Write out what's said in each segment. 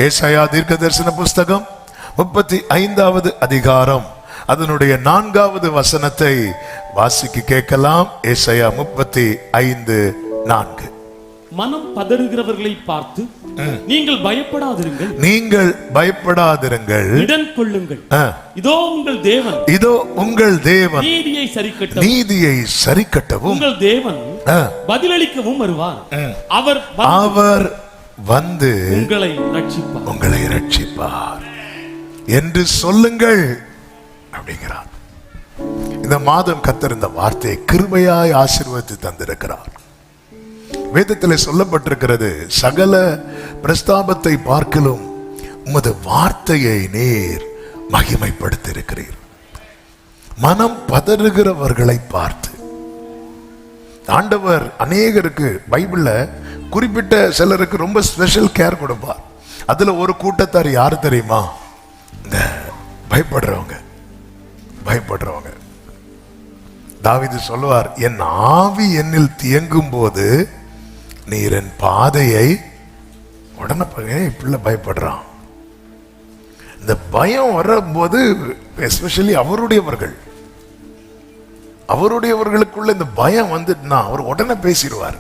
ஏசாயா தீர்க்கதரிசன புஸ்தகம் 35வது அதிகாரம் அதனுடைய 4வது வசனத்தை வாசிக்க கேட்கலாம். ஏசாயா 35:4. மனம் பதறுகிறவர்களை பார்த்து நீங்கள் பயப்படாதிருங்கள், நீங்கள் பயப்படாதிருங்கள், இடம் கொள்ளுங்கள், இதோ உங்கள் தேவன், இதோ உங்கள் தேவன் நீதியை சரிக்கட்டவும், நீதியை சரிக்கட்டவும் உங்கள் தேவன் பதிலளிக்கவும் வருவார். அவர் வந்து உங்களை ரட்சிப்பார் என்று சொல்லுங்கள் அப்படிங்கிறார். இந்த மாதம் கர்த்தர் இந்த வார்த்தையை கிருபையாய் ஆசீர்வதித்து தந்திருக்கிறார். வேதத்தில் சொல்லப்பட்டிருக்கிறது, சகல பிரஸ்தாபத்தை பார்க்கலும் உமது வார்த்தையை நீர் மகிமைப்படுத்தி இருக்கிறீர். மனம் பதறுகிறவர்களை பார்த்து ஆண்டவர் அநேகருக்கு பைபிள்ல குறிப்பிட்ட சிலருக்கு ரொம்ப ஸ்பெஷல் கேர் கொடுப்பார். அதுல ஒரு கூட்டத்தார் யாரு தெரியுமா? இந்த பயப்படுறவங்க. தாவீது சொல்லுவார், என் ஆவி என்னில் தியங்கும் போது நீர் என் பாதையை உடனே பிள்ளை பயப்படுறான். இந்த பயம் வரும்போது எஸ்பெஷலி அவருடையவர்களுக்குள்ள இந்த பயம் வந்துட்டுனா அவர் உடனே பேசிடுவார்.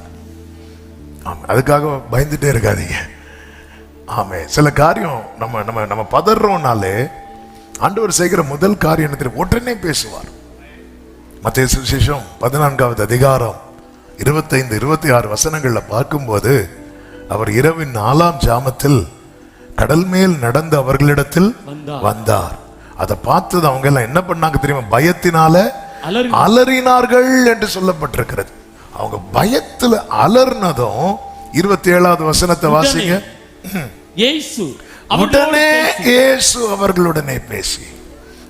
ஆமா, அதுக்காக பயந்துட்டே இருக்காதீங்க. ஆமே, சில காரியம் நம்ம பதறோம்னாலே ஆண்டவர் செய்கிற முதல் காரியத்தில் உடனே பேசுவார். மத்தேயு சுவிசேஷம் 14வது அதிகாரம் 25-26 வசனங்கள்ல பார்க்கும்போது, அவர் இரவின் 4ஆம் ஜாமத்தில் கடல் மேல் நடந்து அவர்களிடத்தில் வந்தார். அதை பார்த்தது அவங்க எல்லாம் என்ன பண்ணாங்க தெரியுமா? பயத்தினால அலறினார்கள் என்று சொல்லப்பட்டிருக்கிறது. அவங்க பயத்துல அலர்னதும் 27வது வசனத்தை வாசிங்க. உடனே இயேசு அவர்களுடனே பேசி,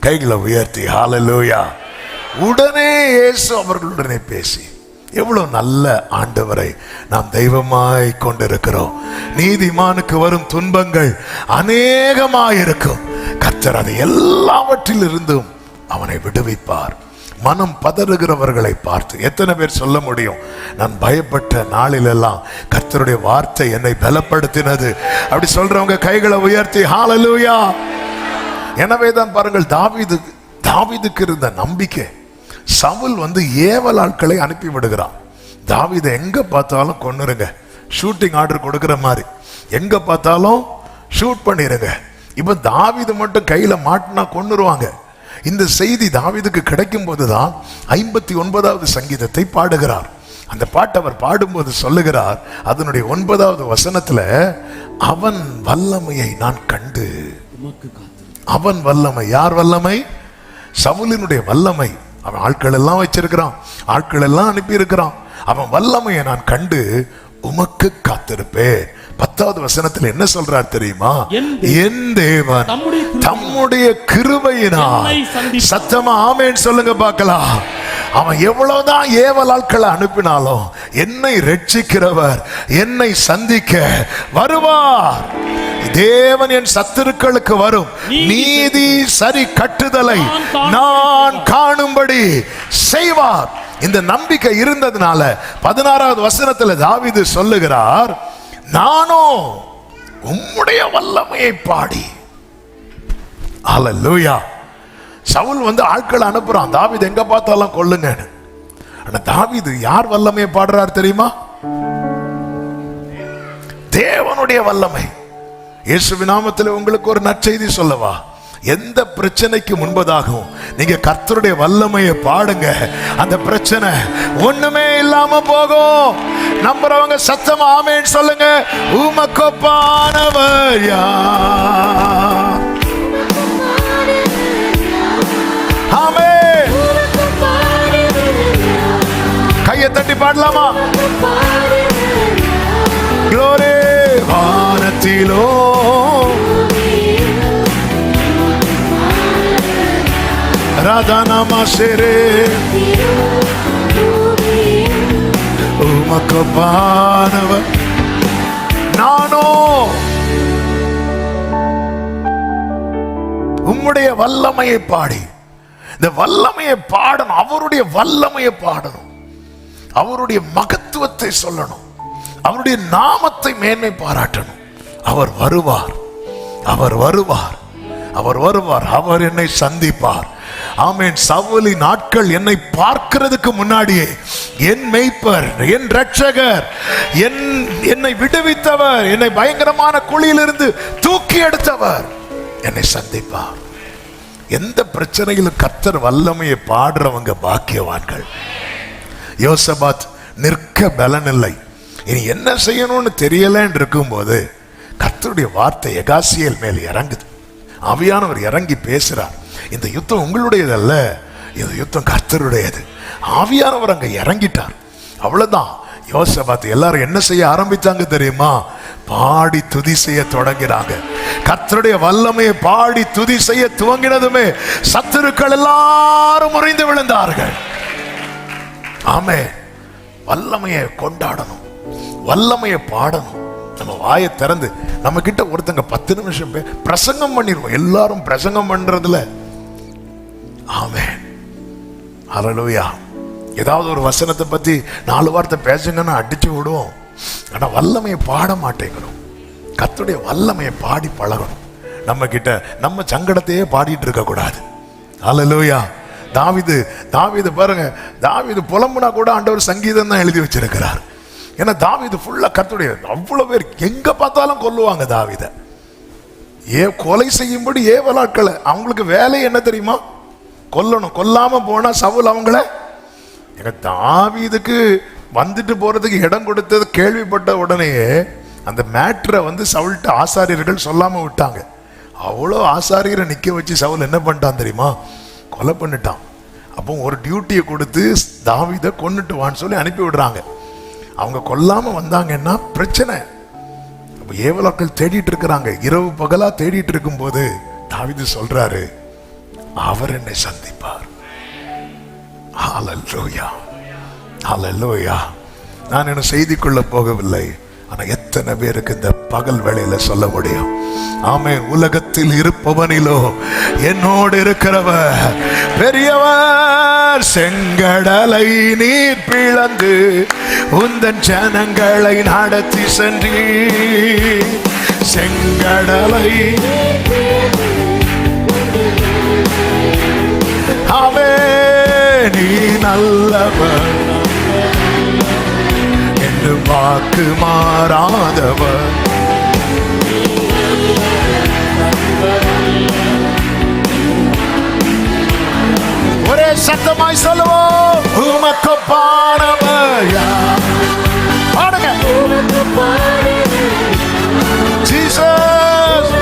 கைகளை உயர்த்தி ஹல்லேலூயா. உடனே இயேசு அவர்களுடனே பேசி, எவ்வளவு நல்ல ஆண்டவரை நாம் தெய்வமாய் கொண்டிருக்கிறோம். நீதிமானுக்கு வரும் துன்பங்கள் அநேகமாயிருக்கும், கர்த்தர் அதை எல்லாவற்றிலிருந்தும் அவனை விடுவிப்பார். மனம் பதறுகிறவர்களை பார்த்து எத்தனை பேர் சொல்ல முடியும், நான் பயப்பட்ட நாளிலெல்லாம் கர்த்தருடைய வார்த்தை என்னை பலப்படுத்தினது? அப்படி சொல்றவங்க கைகளை உயர்த்தி ஹல்லேலூயா. எனவே தான் பாருங்கள், தாவீதுக்கு இருந்த நம்பிக்கை. சவுல் ஏவல் ஆட்களை அனுப்பி விடுகிறான். தாவீதை எங்க பார்த்தாலும் கொன்னுருங்க, ஷூட்டிங் ஆர்டர் கொடுக்கிற மாதிரி எங்க பார்த்தாலும் ஷூட் பண்ணிருங்க. இப்ப தாவீது மட்டும் கையில மாட்டினா கொன்னுருவாங்க. இந்த செய்தி தாவீதுக்கு கிடைக்கும் போதுதான் 59வது சங்கீதத்தை பாடுகிறார். அந்த பாட்டை அவர் பாடும்போது சொல்லுகிறார், அதனுடைய 9வது வசனத்துல, அவன் வல்லமையை நான் கண்டு. அவன் வல்லமை, யார் வல்லமை? சவுலினுடைய வல்லமை. அவன் ஆட்கள் எல்லாம் வச்சிருக்கிறான், ஆட்கள் எல்லாம் அனுப்பி இருக்கிறான். அவன் வல்லமையை நான் கண்டு உமக்கு காத்திருப்பேன். 10வது வசனத்தில் என்ன சொல்றார் தெரியுமா? என் தேவன் தம்முடைய கிருபையினால், சத்தமா ஆமென் சொல்லுங்க பார்க்கலாம். அவன் எவ்வளவுதான் ஏவல் ஆட்களை அனுப்பினாலும் என்னை ரட்சிக்கிறவர் என்னை சந்திக்க வருவார். தேவன் என் சத்துருக்களுக்கு வரும் நீதி சரி கட்டுதலை நான் காணும்படி செய்வார். இந்த நம்பிக்கை இருந்ததுனால 16வது வசனத்துல தாவீது சொல்லுகிறார், நானும் உம்முடைய வல்லமையை பாடி. ஹல்லேலூயா. சவுல் ஆட்கள் அனுப்புறான், தாவீது எங்க பார்த்தாலும் கொல்லுங்க. ஆனா தாவீது யார் வல்லமையை பாடுறார் தெரியுமா? தேவனுடைய வல்லமை. இயேசுவின் நாமத்தில் உங்களுக்கு ஒரு நற்செய்தி சொல்லவா? எந்த பிரச்சனைக்கு முன்பதாகவும் நீங்க கர்த்தருடைய வல்லமையை பாடுங்க, அந்த பிரச்சனை ஒண்ணுமே இல்லாம போகும். நம்புறவங்க சத்தமா ஆமென் சொல்லுங்க. உமக்கொப்பானவர் யார்? ஆமென். கையை தட்டி பாடலாமா? க்ளோரி. வானத்திலோ ராதாநாமாசேரே உமக்கொப்பானவர் நானோ உம்முடைய வல்லமையை பாடி. இந்த வல்லமையை பாடணும், அவருடைய வல்லமையை பாடணும், அவருடைய மகத்துவத்தை சொல்லணும், அவருடைய நாமத்தை மேன்மை பாராட்டணும். அவர் வருவார். அவர் வருவார், அவர் வருவார், அவர் என்னை சந்திப்பார். ஆமென். சவுலின் நாட்கள் என்னை பார்க்கிறதுக்கு முன்னாடியே என் மேய்ப்பர், என் ரட்சகர், என்னை விடுவித்தவர், என்னை பயங்கரமான குழியிலிருந்து தூக்கி எடுத்தவர் என்னை சந்திப்பார். எந்த பிரச்சனையிலும் கர்த்தர் வல்லமையை பாடுறவங்க பாக்கியவான்கள். யோசபாத் நிற்க பலன் இல்லை, இனி என்ன செய்யணும்னு தெரியலன்னு இருக்கும்போது கர்த்தருடைய வார்த்தை எகாசியேல் மேல் இறங்குது. ஆவியானவர் இறங்கி பேசுறார். இந்த யுத்தம் உங்களுடையதல்ல, இந்த யுத்தம் கர்த்தருடையது. ஆவியானவர் அங்க இறங்கிட்டார். அவ்வளவுதான். யோசபாத் எல்லாரும் என்ன செய்ய ஆரம்பிச்சாங்க தெரியுமா? பாடி துதி செய்ய தொடங்கினாங்க. கர்த்தருடைய வல்லமையை பாடி துதி செய்ய துவங்கினதுமே சத்துருக்கள் எல்லாரும் முறிந்து விழுந்தார்கள். ஆமே. வல்லமையை கொண்டாடணும், வல்லமையை பாடணும். நம்ம வாயை திறந்து நம்ம கிட்ட ஒருத்தங்க 10 நிமிஷம் பிரசங்கம் பண்ணிடுவோம். எல்லாரும் பிரசங்கம் பண்றதுல ஆமென், ஹல்லேலூயா. ஏதாவது ஒரு வசனத்தை பத்தி 4 வார்த்தை பேசுங்கன்னா அடிச்சு விடுவோம். ஆனா வல்லமையை பாட மாட்டேங்கிறோம். கர்த்தருடைய வல்லமையை பாடி பழகணும். நம்ம கிட்ட நம்ம சங்கடத்தையே பாடிட்டு இருக்க கூடாது. ஹல்லேலூயா. தாவீது பாருங்க, தாவீது புலம்புனா கூட ஆண்டவர் சங்கீதம் தான் எழுதி வச்சிருக்கிறார். ஏன்னா தாவீது ஃபுல்லா கர்த்தருடைய, அவ்வளவு பேர் எங்க பார்த்தாலும் கொல்லுவாங்க தாவீதை. கொலை செய்யும்படி ஏவலாட்களை, அவங்களுக்கு வேலை என்ன தெரியுமா? கொல்லணும். கொல்லாம போனா சவுல் அவங்கள, தாவீதுக்கு வந்துட்டு போறதுக்கு இடம் கொடுத்தது கேள்விப்பட்ட உடனேயே அந்த மேட்ரை சவுல்ட்ட ஆசாரியர்கள் சொல்லாம விட்டாங்க. அவ்வளோ ஆசாரியரை நிக்க வச்சு சவுல் என்ன பண்ணிட்டான் தெரியுமா? கொலை பண்ணிட்டான். அப்போ ஒரு டியூட்டியை கொடுத்து தாவீதை கொன்னுட்டு வான்னு சொல்லி அனுப்பி விடுறாங்க. அவங்க கொல்லாம வந்தாங்கன்னா பிரச்சனை. அப்ப ஏவலாக்கள் தேடிட்டு இருக்கிறாங்க, இரவு பகலா தேடிட்டு இருக்கும் போது தாவீது சொல்றாரு, அவர் என்னை சந்திப்பார். ஹல்லேலூயா, ஹல்லேலூயா. நான் என்ன செய்திக்குள்ள போகவில்லை, ஆனா எத்தனை பேருக்கு இந்த பகல் வேளையில சொல்ல முடியும்? ஆமென். உலகத்தில் இருப்பவனிலோ என்னோடு இருக்கிறவர் பெரியவர். செங்கடலை நீர் பிளந்து உந்தன் ஜனங்களை நடத்தி சென்றீ. செங்கடலை ஆமென், நீ நல்லவர் என்று வாக்கு மாறாதவர். ஒரே சத்தமாய் சொல்லுவோம், உமக்கு பாடவர் யார்? பாடுங்க. ஜீசஸ்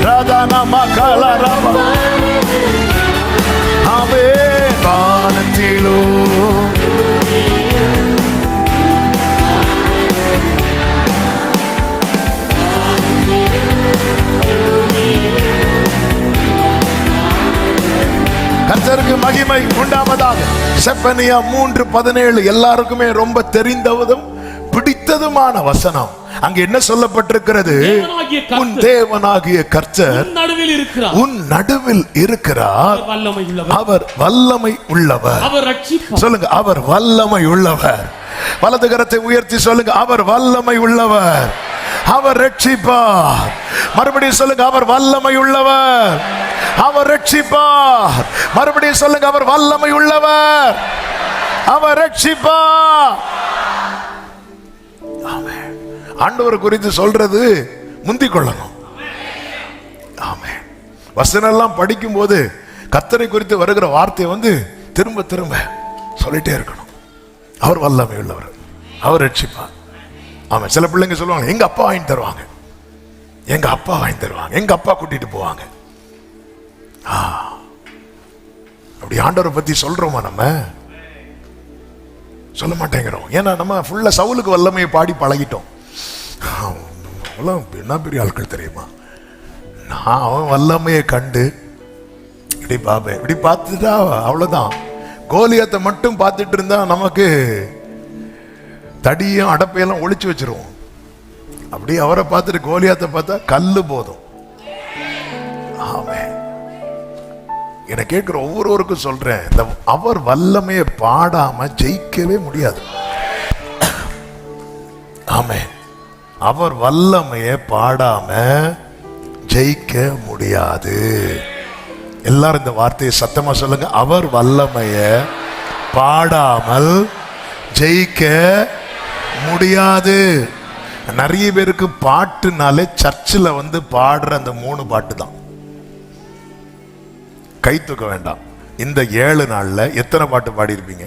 ராதானா மகளரபா. ஆமே. வானத்திலோ கர்த்தருக்கு மகிமை உண்டாவதாக. செப்பனியா 3:17 எல்லாருக்குமே ரொம்ப தெரிந்ததும் பிடித்ததுமான வசனம். அங்க என்ன சொல்லப்பட்டிருக்கிறது? உன் தேவனாகிய கர்த்தர் உன் நடுவில் இருக்கிறார், அவர் வல்லமை உள்ளவர். சொல்லுங்க, அவர் வல்லமை உள்ளவர். வலது கரத்தை உயர்த்தி சொல்லுங்க, அவர் வல்லமை உள்ளவர், அவர் ரட்சிப்பார். மறுபடியும் சொல்லுங்க, அவர் வல்லமை உள்ளவர், அவர் ரட்சிப்பார். மறுபடியும் சொல்லுங்க, அவர் வல்லமை உள்ளவர், அவர் ரட்சிப்பார். ஆமென். ஆண்டவர் குறித்து சொல்றது முந்திக் கொள்ளணும். ஆமென். வசனம் எல்லாம் படிக்கும் போது கர்த்தரை குறித்து வருகிற வார்த்தையை திரும்ப திரும்ப சொல்லிட்டே இருக்கணும். அவர் வல்லமை உள்ளவர், அவர் ரட்சிப்பார். ஆமா. சில பிள்ளைங்க சொல்லுவாங்க, எங்க அப்பா வாங்கி தருவாங்க, எங்க அப்பா வாங்கி தருவாங்க, எங்க அப்பா கூட்டிட்டு போவாங்க. அப்படி ஆண்டவரை பத்தி சொல்றோமா? நம்ம சொல்ல மாட்டேங்கிறோம். ஏன்னா நம்ம ஃபுல்லா சவுலுக்கு வல்லமையை பாடி பழகிட்டோம். என்ன பெரிய ஆட்கள் தெரியுமா? நான் அவன் வல்லமையை கண்டு இப்படி பார்ப்பேன், இப்படி பார்த்துட்டா அவ்வளவுதான். கோலியாத்தை மட்டும் பார்த்துட்டு இருந்தா நமக்கு தடியும் அடப்பையெல்லாம் ஒளிச்சு வச்சிருவோம். அப்படி அவரை பார்த்துட்டு கோலியாத்தை பார்த்தா கல்லு போதும். ஆமென். என்னை கேட்கிற ஒவ்வொருவருக்கும் சொல்றேன், இந்த அவர் வல்லமையை பாடாம ஜெயிக்கவே முடியாது. ஆமென். அவர் வல்லமையை பாடாம ஜெயிக்க முடியாது. எல்லாரும் இந்த வார்த்தையை சத்தமா சொல்லுங்க. அவர் வல்லமையை பாடாமல் ஜெயிக்க முடியாது. நிறைய பேருக்கு பாட்டுனாலே சர்ச்சில் வந்து பாடுற அந்த 3 பாட்டு தான். கை தூக்க வேண்டாம். இந்த 7 நாள்ல எத்தனை பாட்டு பாடி இருப்பீங்க?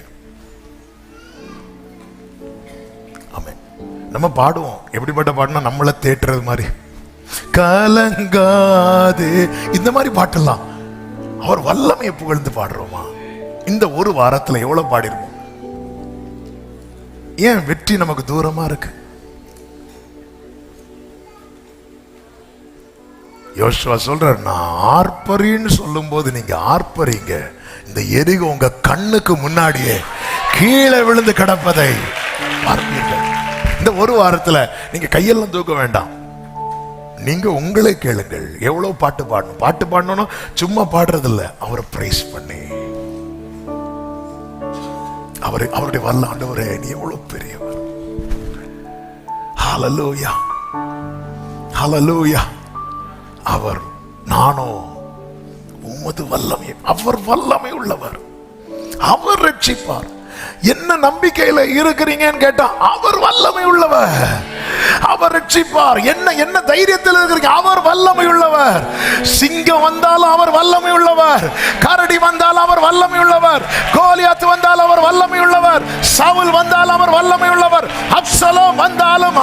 ஆமென். நம்ம பாடுவோம். எப்படிப்பட்ட பாட்டுனா நம்மள தேட்டுறது மாதிரி, கலங்காது, இந்த மாதிரி பாட்டெல்லாம் அவர் வல்லமையை புகழ்ந்து பாடுறோமா? இந்த ஒரு வாரத்துல எவ்வளவு பாடிருப்போம்? ஏன் வெற்றி நமக்கு தூரமா இருக்கு? யோசுவா சொல்றார், நான் ஆர்ப்பரின்னு சொல்லும் போது நீங்க ஆர்ப்பரிங்க, இந்த எரிகோ உங்க கண்ணுக்கு முன்னாடியே கீழே விழுந்து கிடப்பதை பார்ப்பீர்கள். இந்த ஒரு வாரத்துல நீங்க கையெல்லாம் தூக்க வேண்டாம். நீங்க உங்களே கேளுங்கள், எவ்வளவு பாட்டு பாடணும். பாட்டு பாடணும் சும்மா பாடுறது இல்ல, அவரை பிரைஸ் பண்ணி, அவருடைய வல்ல ஆண்டவரே நீ எவ்வளவு பெரியவர், ஹல்லேலூயா ஹல்லேலூயா. அவர் நானோ உமது வல்லமை, அவர் வல்லமை உள்ளவர், அவர் ரட்சிப்பார். என்ன நம்பிக்கையில இருக்கிறீங்கன்னு கேட்டா அவர் வல்லமை உள்ளவர், அவர் ரட்சிப்பார். என்ன தைரியத்தில் இருக்கிறீங்க? அவர் வல்லமை உள்ளவர். சிங்கம் வந்தாலும் அவர் வல்லமை உள்ளவர், கரடி வந்தாலும் அவர் வல்லமை உள்ளவர், கோலியாத் வந்தாலும் அவர் வல்லமை உள்ளவர், சவுல் வந்தாலும் அவர் வல்லமை உள்ளவர், அப்சலோம் வந்தாலும்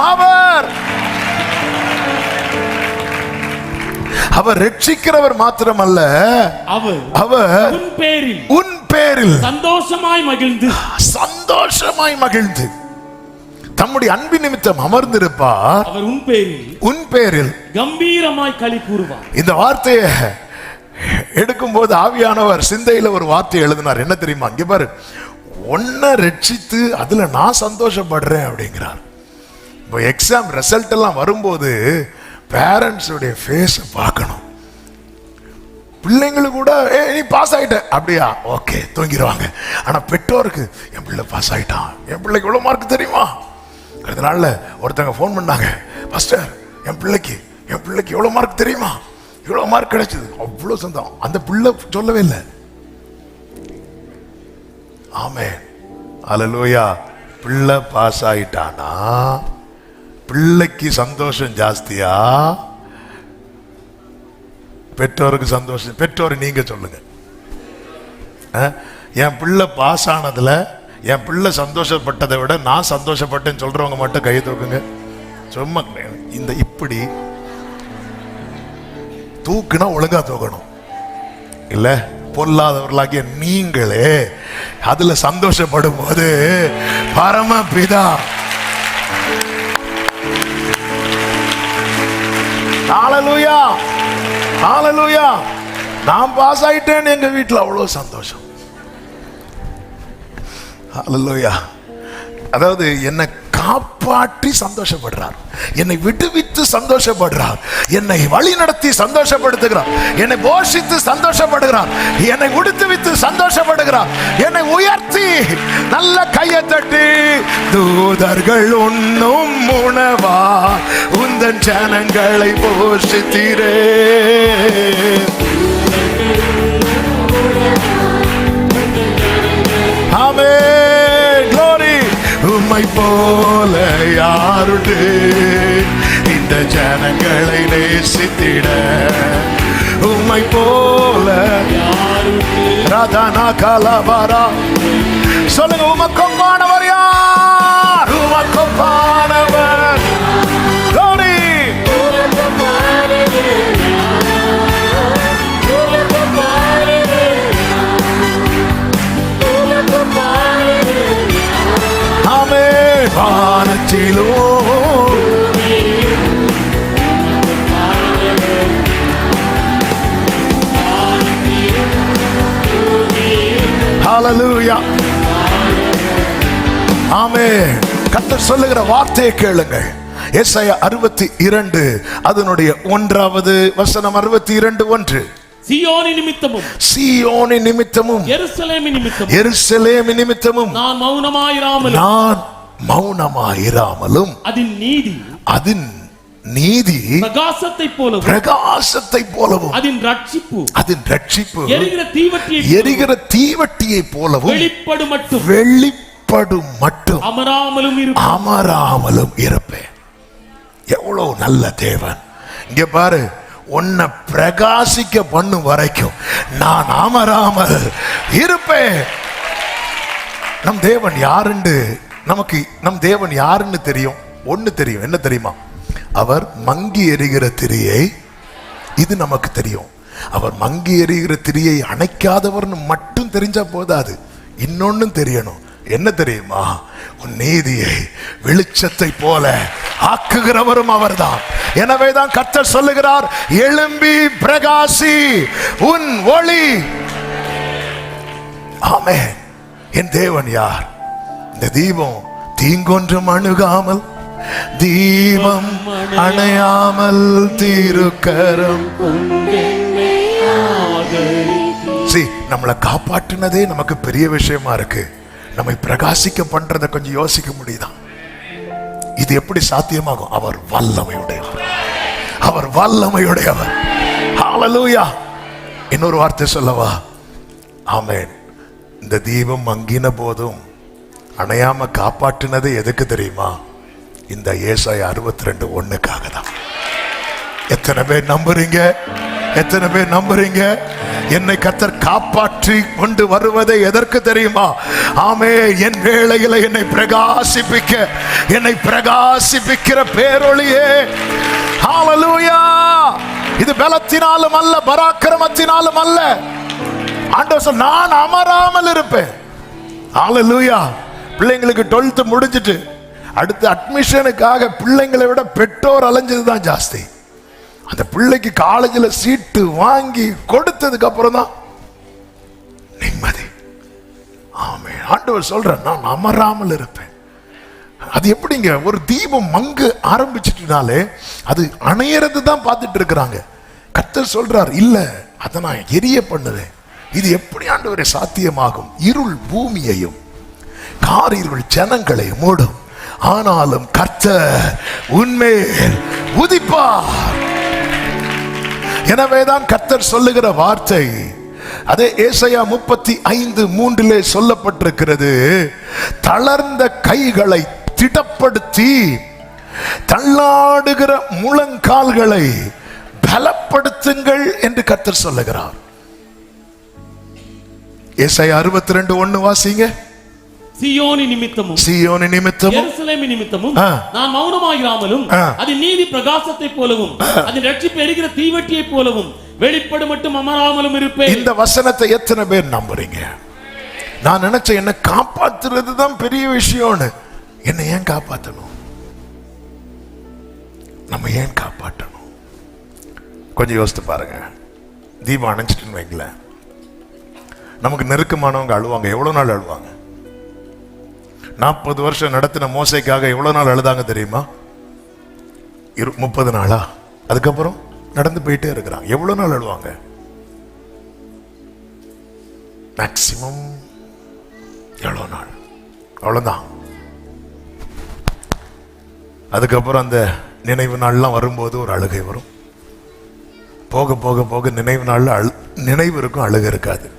அவர் ரட்சிக்கிறவர் மாத்திரமல்ல, அவர் உன் பேரில் சந்தோஷமாய் மகிழ்ந்து தம்முடைய அன்பின் நிமித்தம் அமர்ந்திருப்பார். அவர் உன் பேரில் கம்பீரமாய் களி கூறுவார். இந்த வார்த்தையை எடுக்கும் போது ஆவியானவர் சிந்தையில ஒரு வார்த்தை எழுதினார். என்ன தெரியுமா? இங்க பாரு, ஒன்ன ரட்சித்து அதுல நான் சந்தோஷப்படுறேன் அப்படிங்கிறார். இப்போ எக்ஸாம் ரிசல்ட் எல்லாம் வரும்போது பேரண்ட்ஸுடைய ஃபேஸ் பார்க்கணும். பிள்ளைங்களுக்கு கூட நீ பாஸ் ஆயிட்ட அப்படியா, ஓகே தூங்கிடுவாங்க. ஆனா பெற்றோருக்கு என் பிள்ளை பாஸ் ஆயிட்டான், என் பிள்ளைக்கு எவ்வளவு மார்க் தெரியுமா? அடுத்த நாள்ல ஒருத்தங்க ஃபோன் பண்ணாங்க, பாஸ்டர் என் பிள்ளைக்கு எவ்வளவு மார்க் தெரியுமா, இவ்வளவு மார்க் கிடைச்சது, அவ்வளவு சந்தோஷம். அந்த பிள்ளை சொல்லவே இல்லை. ஆமென் ஹல்லேலூயா. பிள்ளை பாஸ் ஆயிட்டானா பிள்ளைக்கு சந்தோஷம் ஜாஸ்தியா, பெற்றோருக்கு சந்தோஷம்? பெற்றோர் நீங்க சொல்லுங்க. என் பிள்ளை பாஸ் ஆனதுல என் பிள்ளை சந்தோஷப்பட்டதை விட நான் சந்தோஷப்பட்டேன்னு சொல்றவங்க மட்டும் கை தூக்குங்க. சும்மா இந்த இப்படி தூக்குனா ஒழுங்கா தூக்கணும். இல்ல பொல்லாதவர்களாகிய நீங்களே அதுல சந்தோஷப்படும் போது பரமபிதா ஹல்லேலூயா ஹல்லேலூயா. நான் பாஸ் ஆயிட்டேன்னு எங்க வீட்டில் அவ்வளவு சந்தோஷம். ஹல்லேலூயா. அதாவது என்னை காப்பாற்றி சந்தோஷப்படுறார், என்னை விடுவித்து சந்தோஷப்படுறார், என்னை வழி நடத்தி சந்தோஷப்படுத்துகிறார், என்னை போஷித்து சந்தோஷப்படுகிறார், என்னை உடுத்துவித்து சந்தோஷப்படுகிறார், என்னை உயர்த்தி நல்ல கையை தட்டி தூதர்கள் உண்ணும் உணவா உந்தன் ஜனங்களை போஷித்தீரே. ஆமென் க்ளோரி. உம்மை போல யாருண்டு இந்த ஜனங்களை நேசித்திட, உம்மை போல ராதானா கலவரா. சொல்லுங்க, உமக்கொப்பானவர் யார்? உமக்கொப்பானவர் க்ளோரி. வானத்திலோ ஹல்லேலூயா ஆமென். கர்த்தர் சொல்லுகிற வார்த்தையை கேளுங்கள். ஏசாயா 62 அதனுடைய 1வது வசனம். 62:1. சீயோனின் நிமித்தமும் எருசலேமின் நிமித்தமும் நான் மௌனமாயிராமலும் அதன் நீதி பிரகாசத்தை போலவும் அதன் ரட்சிப்பு எரிகிற தீவட்டியை போலவும் வெளிப்படும் மட்டும் அமராமலும் இருப்பேன். எவ்வளவு நல்ல தேவன்! இங்க பாரு, உன்னை பிரகாசிக்க பண்ணும் வரைக்கும் நான் அமராமல் இருப்பேன். நம் தேவன் யாருன்னு நம் தேவன் யாருன்னு தெரியும். ஒண்ணு தெரியும், என்ன தெரியுமா? அவர் மங்கி எரிகிற திரியை, இது நமக்கு தெரியும். அவர் மங்கி எரிகிற திரியை அணைக்காதவர்னு மட்டும் தெரிஞ்சா போதாது, இன்னொன்னும் தெரியணும். என்ன தெரியுமா? உன் நீதியை வெளிச்சத்தை போல ஆக்குகிறவரும் அவர்தான். எனவேதான் கர்த்தர் சொல்லுகிறார், எழும்பி பிரகாசி, உன் ஒளி. ஆமென். என் தேவன் யார்? இந்த தீபம் தீங்கொன்றும் அணுகாமல், தீபம் அணையாமல் திருக்கரம் நம்மளை காப்பாற்றினதே நமக்கு பெரிய விஷயமா இருக்கு. நம்மை பிரகாசிக்க பண்றத கொஞ்சம் யோசிக்க முடியுதான்? இது எப்படி சாத்தியமாகும்? அவர் வல்லமையுடையவர், அவர் வல்லமையுடையவர். ஹல்லேலூயா. இன்னொரு வார்த்தை சொல்லவா? ஆமென். இந்த தீபம் மங்கின போதும் அணையாம காப்பாற்றினது எதுக்கு தெரியுமா? இந்த ஏசாயா 62:1க்காக தான். எத்தனை பேர் நம்புறீங்க? எத்தனை பேர் நம்புறீங்க? என்னை கர்த்தர் காப்பாற்றி கொண்டு வருவதை எதற்கு தெரியுமா? ஆமே, என் வேளையில என்னை பிரகாசிப்பிக்கிற பேரொளியே. ஹல்லேலூயா. இது பலத்தினாலும் அல்ல, பராக்கிரமத்தினாலும் அல்ல. ஆண்டவர் சொல், நான் அமராமல் இருப்பேன். ஹல்லேலூயா. பிள்ளைங்களுக்கு 12th முடிஞ்சிட்டு அடுத்த அட்மிஷனுக்காக பிள்ளைங்களை விட பெற்றோர் அலைஞ்சது தான் ஜாஸ்தி. அந்த பிள்ளைக்கு காலேஜில் சீட்டு வாங்கி கொடுத்ததுக்கு அப்புறம் தான் நிம்மதி. ஆமே, ஆண்டவர் சொல்ற, நான் அமராமல் இருப்பேன். அது எப்படிங்க? ஒரு தீபம் மங்கு ஆரம்பிச்சிட்டுனாலே அது அணையறது தான் பார்த்துட்டு இருக்கிறாங்க. கர்த்தர் சொல்றார், இல்ல, அதை நான் எரிய பண்ணுவேன். இது எப்படி ஆண்டவரே சாத்தியமாகும்? இருள் பூமியையும் காரிருள் ஜனங்களை மூடும், ஆனாலும் கர்த்தர் உன்மேல் உதிப்பார். எனவேதான் கர்த்தர் சொல்லுகிற வார்த்தை அதே ஏசாயா 35:3 சொல்லப்பட்டிருக்கிறது, தளர்ந்த கைகளை திடப்படுத்தி தள்ளாடுகிற முழங்கால்களை பலப்படுத்துங்கள் என்று கர்த்தர் சொல்லுகிறார். ஏசாயா 62:1 வாசிங்க. சீயோனி நிமித்தமும் எருசலேமின் நிமித்தமும் நான் மௌனமாயிராமலும், அது நீதி பிரகாசத்தை போலவும் அது ரட்சிப்பு எரிகிற தீவட்டியை போலவும் வெளிப்படு மட்டும் அமராமலும் இருப்பேன். இந்த வசனத்தை எத்தனை பேர் நம்புறீங்க? நான் நினைச்சேன், என்ன காப்பாத்துறது தான் பெரிய விஷயம்னு. என்ன ஏன் காப்பாற்றணும்? நம்ம ஏன் காப்பாற்றணும்? கொஞ்சம் யோசித்து பாருங்க. தீபம் அணைஞ்சிட்டுன்னு வைங்களேன், நமக்கு நெருக்கமானவங்க அழுவாங்க. எவ்வளவு நாள் அழுவாங்க? 40 வருஷம் நடத்தின மோசைக்காக எவ்வளவு நாள் அழுதாங்க தெரியுமா? 30 நாளா? அதுக்கப்புறம் நடந்து போயிட்டே இருக்கிறாங்க. எவ்வளவு நாள் அழுவாங்க? மேக்சிமம் எவ்வளவு நாள்? அவ்வளவுதான். அதுக்கப்புறம் அந்த நினைவு நாள்லாம் வரும்போது ஒரு அழுகை வரும். போக போக போக நினைவு நாள்ல நினைவு இருக்கும், அழுகை இருக்காது.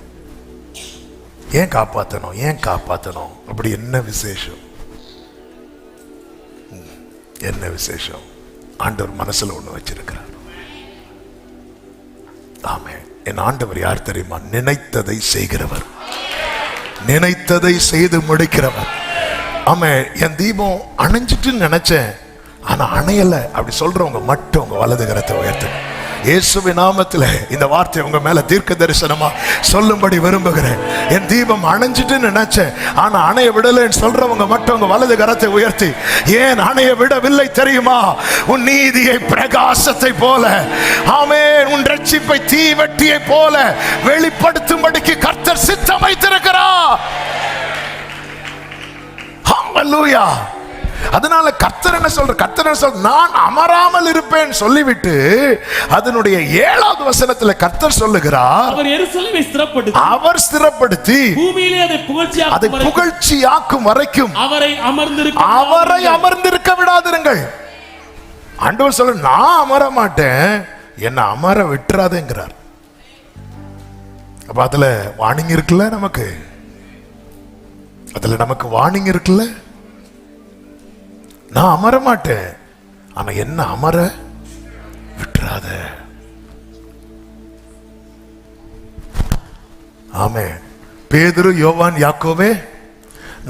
ஏன் காப்பாற்றணும்? ஏன் காப்பாற்றணும்? அப்படி என்ன விசேஷம்? என்ன விசேஷம்? ஆண்டவர் மனசுல ஒண்ணு வச்சிருக்கிறார். ஆமே, என் ஆண்டவர் யார் தெரியுமா? நினைத்ததை செய்கிறவர், நினைத்ததை செய்து முடிக்கிறவர். ஆமே, என் தீபம் அணைஞ்சிட்டு நினைச்சேன், ஆனா அணையல அப்படி சொல்றவங்க மட்டும் உங்க வலது கரத்தை உயர்த்துங்க. இயேசுவின் நாமத்தில் இந்த வார்த்தை உங்க மேல தீர்க்க தரிசனமா சொல்லும்படி விரும்புகிறேன். என் தீபம் அணைஞ்சிட்டு நினைச்சேன், ஆனா அணைய விடலைன்னு சொல்றவங்க மட்டும் உங்க வலது கரத்தை உயர்த்தி, ஏன் அணைய விடவில்லை தெரியுமா? உன் நீதியை பிரகாசத்தை போல, ஆமென், உன் ரட்சிப்பை தீவட்டியை போல வெளிப்படுத்தும்படிக்கு கர்த்தர் சித்தம் வைத்திருக்கிறார். ஹல்லேலூயா. அதனால கர்த்தர் என்ன சொல்ற? கர்த்தர் என்ன சொல்ற? நான் அமராமல் இருப்பேன் சொல்லிவிட்டு அதனுடைய 7வது வசனத்துல கர்த்தர் சொல்லுகிறார், அவர் ஸ்திரப்படுத்தி பூமியிலே அதை புகழ்ச்சியாக்கும் வரைக்கும் அவரை அமர்ந்திருக்க விடாதிருங்கள். ஆண்டவர் சொல்ல, நான் அமர மாட்டேன், என்ன அமர விட்டுறாதேங்கிறார். அப்ப அதுல வார்னிங் இருக்குல்ல, நமக்கு அதுல நமக்கு வார்னிங் இருக்குல்ல. நான் அமர மாட்டேன், ஆனா என்ன அமர விட்டுறாத. ஆமே. பேதுரு, யோவான், யாக்கோவே,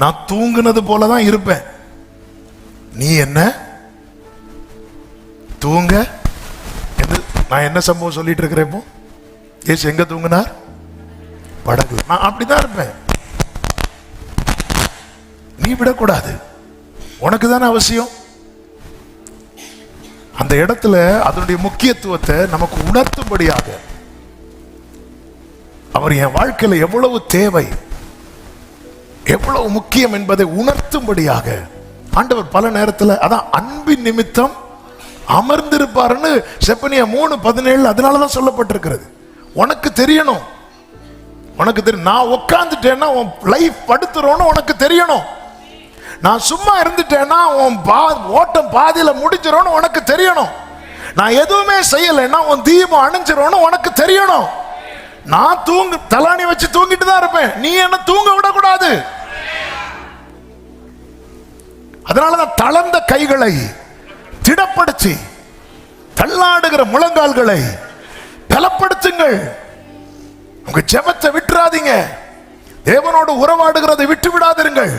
நான் தூங்குனது போலதான் இருப்பேன், நீ என்ன தூங்க. நான் என்ன சம்பவம் சொல்லிட்டு இருக்கிறேன் இப்போ? ஏசு எங்க தூங்கினார்? படகு. நான் அப்படிதான் இருப்பேன், நீ விடக்கூடாது, உனக்கு தானே அவசியம். அந்த இடத்துல அதனுடைய முக்கியத்துவத்தை நமக்கு உணர்த்தும்படியாக அவர் என் வாழ்க்கையில எவ்வளவு தேவை, எவ்வளவு முக்கியம் என்பதை உணர்த்தும்படியாக ஆண்டவர் பல நேரத்தில், அதான் அன்பின் நிமித்தம் அமர்ந்திருப்பாருன்னு செப்பனியா 3:17 அதனாலதான் சொல்லப்பட்டிருக்கிறது. உனக்கு தெரியணும், உனக்கு தெரியும். நான் உட்கார்ந்துட்டேன்னா உன் லைஃப் படுத்துறோன்னு உனக்கு தெரியணும். நான் சும்மா இருந்துட்டேன்னா உன் ஓட்டம் பாதியில முடிஞ்சிரோன்னு உனக்கு தெரியணும். நான் எதுவுமே செய்யலைன்னா உன் தீபம் அணைஞ்சிரோன்னு உனக்கு தெரியணும். நான் தலாணி வச்சு தூங்கிட்டு தான் இருப்பேன், நீ என்ன தூங்க விடக்கூடாது. அதனாலதான் தளர்ந்த கைகளை திடப்படுத்தி தள்ளாடுகிற முழங்கால்களை பலப்படுத்துங்கள். உங்க ஜெபத்தை விட்டுறாதீங்க, தேவனோடு உறவாடுகிறதை விட்டு விடாதிருங்கள்.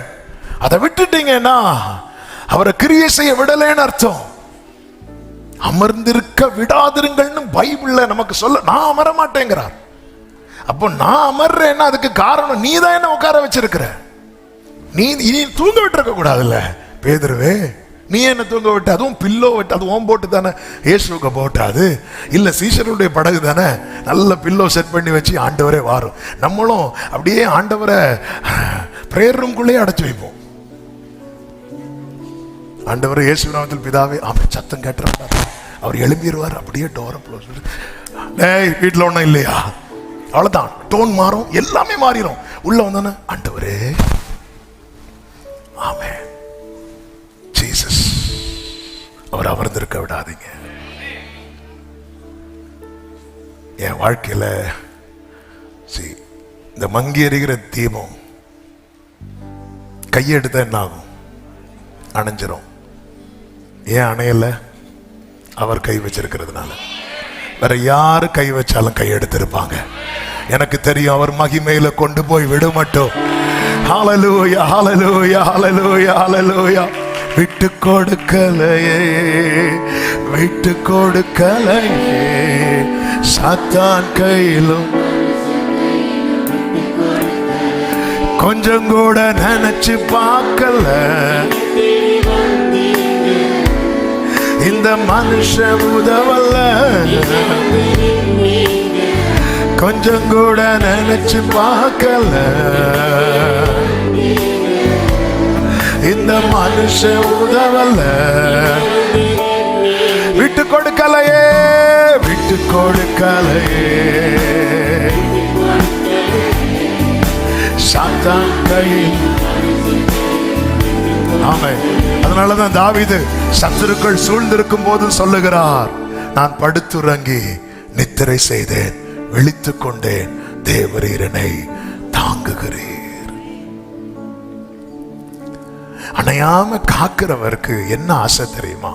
அதை விட்டுட்டீங்கன்னா அவரை கிரியை செய்ய விடலேன்னு அர்த்தம். அமர்ந்திருக்க விடாதிருங்கள்னு பைபிள்ல நமக்கு சொல்ல, நான் அமர மாட்டேங்கிறார். அப்போ நான் அமர்றேன்னா அதுக்கு காரணம் நீ தான் என்ன உட்கார வச்சிருக்கிற. நீ தூங்க விட்டுருக்க கூடாதுல்ல. பேதுருவே, நீ என்ன தூங்க விட்டு, அதுவும் பில்லோ விட்டு, அது ஓம் போட்டு தானே இயேசுவுக்கு போட்டாது இல்ல, சீஷருடைய படகு தானே, நல்ல பில்லோ செட் பண்ணி வச்சு ஆண்டவரே வாரும். நம்மளும் அப்படியே ஆண்டவரை பிரேயர் ரூம்குள்ளேயே அடைச்சு வைப்போம். ஆண்டவரை இயேசு நாமத்தில் பிதாவே, ஆமென், சத்தம் கேட்டுறாரு, அவர் எழும்பிடுவார். அப்படியே டோரை க்ளோஸ். வீட்டில் ஒன்றும் இல்லையா, அவ்வளவுதான், டோன் மாறும், எல்லாமே மாறிடும். உள்ள வந்தானே ஆண்டவரே, ஆமென், ஜீசஸ், அவர் அமர்ந்திருக்க விடாதீங்க. என் வாழ்க்கையில இந்த மங்கி எறிகிற தீபம் கையெடுத்தா என்ன ஆகும்? அணைஞ்சிரும். ஏன் அணையல? அவர் கை வச்சிருக்கிறதுனால. வேற யாரு கை வச்சாலும் கையெடுத்திருப்பாங்க. எனக்கு தெரியும், அவர் மகிமையில கொண்டு போய் விட மாட்டோம். ஹல்லேலூயா, ஹல்லேலூயா, ஹல்லேலூயா, ஹல்லேலூயா. விட்டு கொடுக்கலையே, விட்டு கொடுக்கலையே, சாத்தான் கையிலும் கொஞ்சம் கூட நினைச்சு பார்க்கல. இந்த மனுஷ உதவல்ல, கொஞ்சம் கூட நினைச்சு பார்க்கல. இந்த மனுஷ உதவல்ல, விட்டு கொடுக்கலையே, விட்டு கொடுக்கலையே, சாத்தான் கையில். ஆமென். அதனாலதான் தாவீது சத்துருக்கள் சூழ்ந்திருக்கும் போது சொல்லுகிறார், நான் படுத்துறங்கி நித்திரை செய்தேன், விழித்துக் கொண்டேன், தேவரீர் என்னை தாங்குகிறீர். அணையாம காக்கிறவருக்கு என்ன ஆசை தெரியுமா?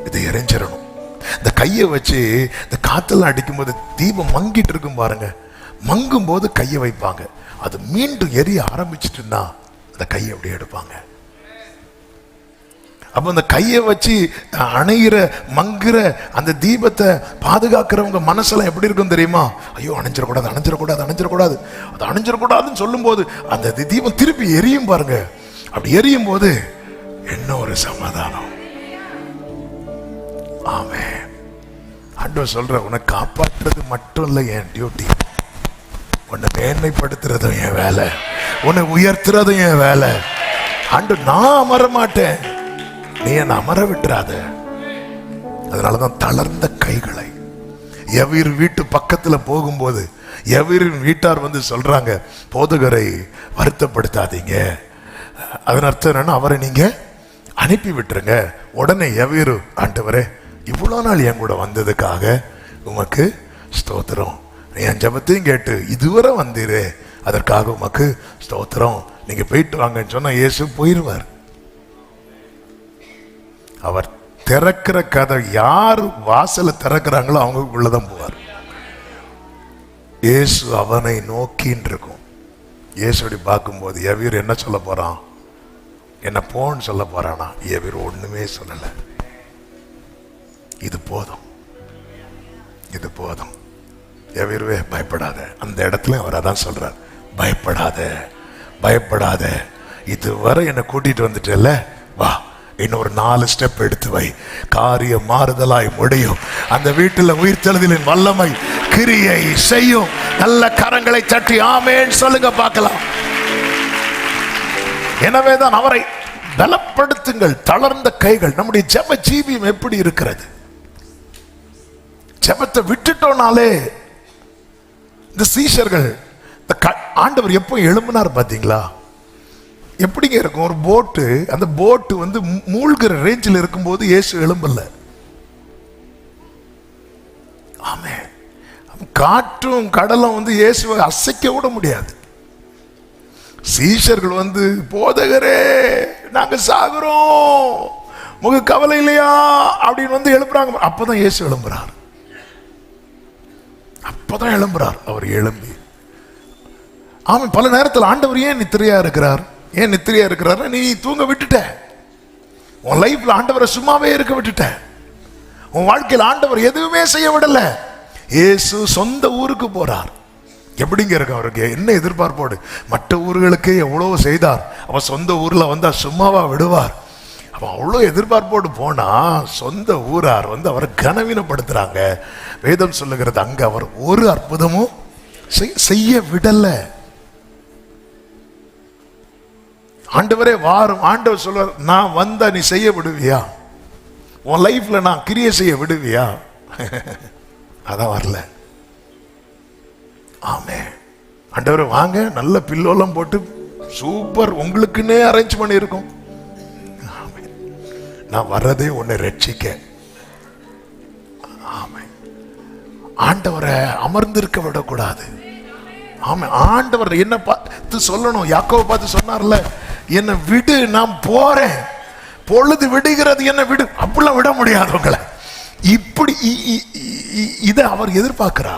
இதை எரிஞ்சிடணும். இந்த கையை வச்சு இந்த காத்தெல்லாம் அடிக்கும் போது தீபம் மங்கிட்டு இருக்கும் பாருங்க, மங்கும் போது கையை வைப்பாங்க, அது மீண்டும் எரிய ஆரம்பிச்சிட்டுன்னா அந்த கையை அப்படியே எடுப்பாங்க. அப்ப அந்த கையை வச்சு அணைகிற மங்குற அந்த தீபத்தை பாதுகாக்கிறவங்க மனசெல்லாம் எப்படி இருக்கும் தெரியுமா? ஐயோ, அணைஞ்சிடக்கூடாது, அணைஞ்சிடக்கூடாது, அணைஞ்சிடக்கூடாது, அது அணைஞ்சிடக்கூடாதுன்னு சொல்லும் போது அந்த தீபம் திருப்பி எரியும் பாருங்க. அப்படி எரியும் போது என்ன ஒரு சமாதானம். ஆமென். ஆண்டவர் சொல்ற, உன்னை காப்பாற்றுறது மட்டும் இல்லை என் டியூட்டி, உன்னை மேன்மைப்படுத்துறதும் என் வேலை, உன்னை உயர்த்துறதும் என் வேலை. ஆண்டவர், நான் அமர மாட்டேன், நீ என்ன அமர விட்டுறாத. அதனாலதான் தளர்ந்த கைகளை. எவீர் வீட்டு பக்கத்துல போகும்போது எவீரின் வீட்டார் வந்து சொல்றாங்க, போதகரை வருத்தப்படுத்தாதீங்க. அதன் அர்த்தம் என்னன்னா, அவரை நீங்க அனுப்பி விட்டுருங்க. உடனே யவீரு, ஆண்டவரே இவ்வளவு நாள் என் கூட வந்ததுக்காக உமக்கு ஸ்தோத்திரம், என் ஜெபத்தையும் கேட்டு இதுவரை வந்தீரே அதற்காக உமக்கு ஸ்தோத்திரம், நீங்க போயிட்டு வாங்கன்னு சொன்னா இயேசு போயிருவார். அவர் திறக்கிற கதை, யார் வாசலை திறக்கிறாங்களோ அவங்களுக்குள்ளதான் போவார். இயேசு அவனை நோக்கின்னு இருக்கும். இயேசுடி பார்க்கும்போது யவீர் என்ன சொல்ல போறான், என்ன போன்னு சொல்ல போறானா? யவீர் ஒண்ணுமே சொல்லல. இது போதும், இது போதும். யவீர்வே பயப்படாத. அந்த இடத்துல அவர் அதான் சொல்றார், பயப்படாத, பயப்படாத, இதுவரை என்னை கூட்டிட்டு வந்துட்டல, வா இன்னொரு 4 ஸ்டெப் எடுத்து வை, காரியம் மாறுதலாய் முடியும். அந்த வீட்டில் உயிர்த்தெழுதலின் வல்லமை கிரியை செய்யும். நல்ல கரங்களை தட்டி ஆமென் சொல்லுங்க பார்க்கலாம். எனவேதான் அவரை பலப்படுத்துங்கள். தளர்ந்த கைகள். நம்முடைய ஜெப ஜீவியம் எப்படி இருக்கிறது? ஜெபத்தை விட்டுட்டோம்னாலே, இந்த சீஷர்கள், ஆண்டவர் எப்போ எழும்பினார் பாத்தீங்களா? எப்படிங்க இருக்கும் ஒரு போட்டு, அந்த போட்டு வந்து மூழ்கிற ரேஞ்சில் இருக்கும்போது இயேசு எழும்பல. ஆமே, காற்றும் கடலும் வந்து இயேசுவை அசைக்க விட முடியாது. சீஷர்கள் வந்து, போதகரே நாங்க சாகுறோம், முக கவலை இல்லையா அப்படின்னு வந்து எழுப்புறாங்க. அப்பதான் இயேசு எழும்புறார். அப்பதான் எழும்புறார். அவர் எழும்பி, ஆமா, பல நேரத்தில் ஆண்டவர் ஏன் நித்திரையா இருக்கிறார்? ஏன் நித்திரையா இருக்கிறார்? நீ தூங்க விட்டுட்ட. உன் லைஃப்ல ஆண்டவரை சும்மாவே இருக்க விட்டுட்ட. உன் வாழ்க்கையில் ஆண்டவர் எதுவுமே செய்ய விடல. இயேசு சொந்த ஊருக்கு போறார். எப்படிங்க இருக்கு அவருக்கு? என்ன எதிர்பார்ப்போடு? மற்ற ஊர்களுக்கு எவ்வளவு செய்தார், அவன் சொந்த ஊர்ல வந்தா சும்மாவா விடுவார்? அவன் அவ்வளோ எதிர்பார்ப்போடு போனா சொந்த ஊரார் வந்து அவரை கனவீனப்படுத்துறாங்க. வேதம் சொல்லுகிறது, அங்க அவர் ஒரு அற்புதமும் செய்ய விடல. ஆண்டவரே வாரும். ஆண்டவர் சொல்றார், நான் வந்தா நீ செய்ய விடுவியா? உன் லைஃப்ல நான் கிரியை செய்ய விடுவியா? அதான் வரல. ஆமே, ஆண்டவரே வாங்க, நல்ல பில்லோலாம் போட்டு சூப்பர் உங்களுக்குன்னே அரேஞ்ச் பண்ணி இருக்கும். நான் வர்றதே உன்னை ரட்சிக்க. ஆமே, ஆண்டவரை அமர்ந்திருக்க விடக்கூடாது. ஆமா, ஆண்டவர் என்ன பார்த்து சொல்லணும். யாக்கோவை பார்த்து சொன்னார்ல, என்னை விடு, நான் போறேன், பொழுது விடுகிறது, என்ன விடு. அப்படிலாம் விட முடியாது உங்களை. இப்படி இத அவர் எதிர்பார்க்கிறா.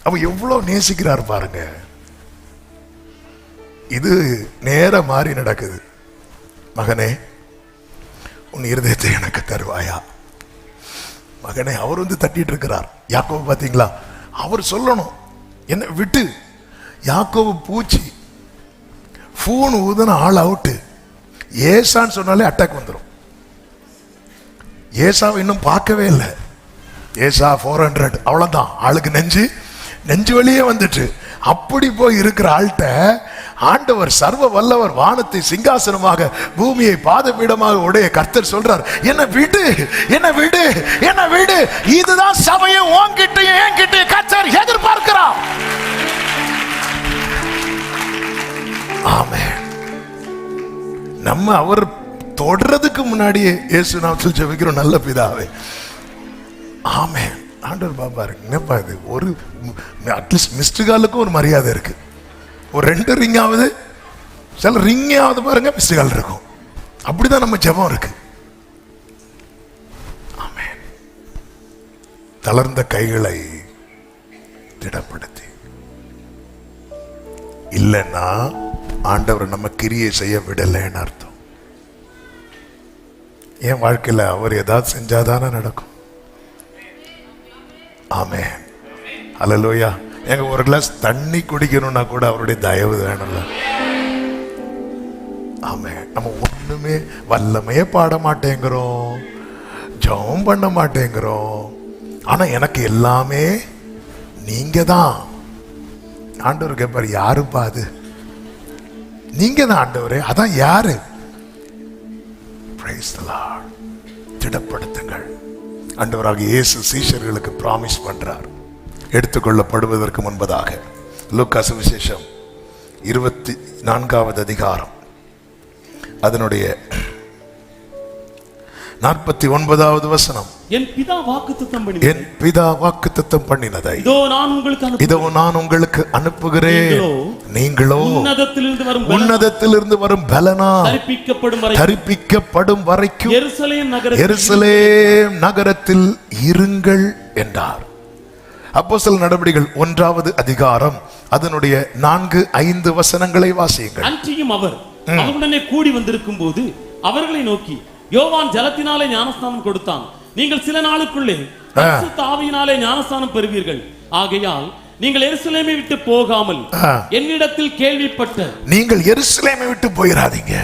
அவர் எவ்வளவு நேசிக்கிறார் பாருங்க. இது நேர மாறி நடக்குது. மகனே, உன் இருதயத்தை எனக்கு தருவாயா? மகனே, அவர் வந்து தட்டிட்டு இருக்கிறார். யாக்கோவை பாத்தீங்களா? அவர் சொல்லணும், என்ன விட்டு. யாக்கோபு பூச்சி, ஃபோன் ஊதுன ஆள் அவுட்டு. ஏசான்னு சொன்னாலே அட்டாக் வந்துடும். ஏசாவை இன்னும் பார்க்கவே இல்லை. ஏசா 400 அவ்வளவுதான். ஆளுக்கு நெஞ்சு வழியே வந்துட்டு. அப்படி போய் இருக்கிற ஆள்கிட்ட ஆண்டவர் சர்வ வல்லவர், வானத்தை சிங்காசனமாக பூமியை பாதபீடமாக உடைய கர்த்தர் சொல்றார், என்ன விடு, என்ன விடு, என்ன விடு. இதுதான் சபையை உன்கிட்டயும் என்கிட்டயும் கர்த்தர் எதிர்பார்க்கிறார். ஆமென். நம்ம அவர் தொடர்றதுக்கு முன்னாடியே இயேசு நாமத்தில் ஜெபிக்கிறோம், நல்ல பிதாவே. ஆமென். ஆண்டவர் பாப்பாரு, என்னப்பா இது, ஒரு அட்லீஸ்ட் மிஸ்டு காலுக்கும் ஒரு மரியாதை இருக்கு. ஒரு 2 ரிங்காவது, சில ரிங்காவது பாருங்க மிஸ்டு கால் இருக்கும். அப்படிதான் நம்ம ஜெபம் இருக்கு. ஆமென். தளர்ந்த கைகளை திடப்படுத்தி, இல்லைன்னா ஆண்டவர் நம்ம கிரியை செய்ய விடலைன்னு அர்த்தம். என் வாழ்க்கையில அவர் ஏதாவது செஞ்சாதானே நடக்கும். ஆமென். அல்லேலூயா. எங்க ஒரு கிளாஸ் தண்ணி குடிக்கணும்னா கூட அவருடைய தயவு வேணும்ல. ஆமென். நம்ம ஒண்ணுமே வல்லமையே பாட மாட்டேங்கிறோம், ஜெபம் பண்ண மாட்டேங்கிறோம். ஆனா எனக்கு எல்லாமே நீங்க தான். ஆண்டவர் கேட்பாரு, யாருப்பா அது? நீங்க தான் ஆண்டவரே. அதான் யாரு? Praise the lord. திடப்படுத்துங்கள். ஆண்டவராக இயேசு சீஷர்களுக்கு பிராமிஸ் பண்றார், எடுத்துக்கொள்ளப்படுவதற்கு முன்பதாக. லூக்கா சுவிசேஷம் 24வது அதிகாரம் அதனுடைய 49வது வசனம். என் பிதா வாக்குத்தத்தம் பண்ணினதை இதோ நான் உங்களுக்கு அனுப்புகிறேன். நீங்களோ உன்னதத்திலிருந்து வரும் பலனால் தரிப்பிக்கப்படும் வரைக்கும் எருசலேம் நகரத்தில் இருங்கள் என்றார். அப்போஸ்தலர் நடபடிகள் 1வது அதிகாரம் அதனுடைய 4-5 வசனங்களை வாசியுங்கள். அன்றியும் அவர் அவருடனே கூடி வந்திருக்கும் போது அவர்களை நோக்கி, யோவான் ஜலத்தினாலே ஞானஸ்நானம் கொடுத்தான். நீங்கள் சில நாளுக்குள்ளே பரிசுத்த ஆவியினாலே ஞானஸ்நானம் பெறுவீர்கள். ஆகையால் நீங்கள் எருசலேமை விட்டு போகாமல் என்னிடத்தில் கேள்விப்பட்ட நீங்கள் எருசலேமை விட்டு போயிராதீங்க.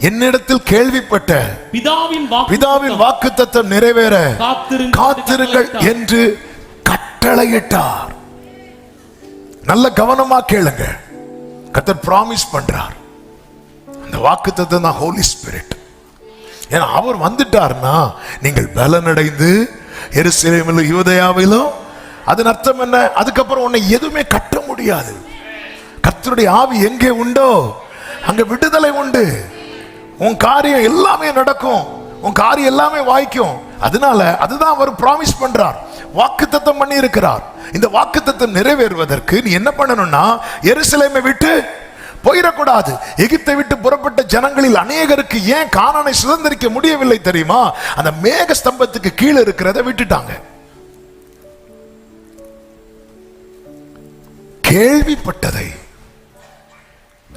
என்னிடத்தில் கேள்விப்பட்ட பிதாவின் வாக்குத்தத்தம் நிறைவேற காத்திருங்கள் என்று கட்டளையிட்டார். நல்ல கவனமா கேளுங்க. கர்த்தர் பிராமிஸ் பண்றார். அந்த வாக்குத்தத்தம் தான் ஹோலி ஸ்பிரிட். ஏன்னா அவர் வந்துட்டார்னா நீங்கள் பலனடைந்து எருசலேமிலும் யூதேயாவிலும், அதன் அர்த்தம் என்ன? அதுக்கப்புறம் உன்னை எதுவுமே கட்ட முடியாது. கர்த்தருடைய ஆவி எங்கே உண்டோ அங்க விடுதலை உண்டு. உன் காரியம் எல்லாமே நடக்கும், உன் காரியம் எல்லாமே வாய்க்கும். அதனால அதுதான் அவர் பிராமிஸ் பண்றார், வாக்குத்தத்தம் பண்ணி இருக்கிறார். இந்த வாக்குத்தத்தம் நிறைவேறுவதற்கு நீ என்ன பண்ணணும்னா எருசலேமை விட்டு போயிடக்கூடாது. எகிப்தை விட்டு புறப்பட்ட ஜனங்களில் அநேகருக்கு ஏன் கானானை சுதந்திரிக்க முடியவில்லை தெரியுமா? அந்த மேக ஸ்தம்பத்துக்கு கீழே இருக்கிறத விட்டுட்டாங்க.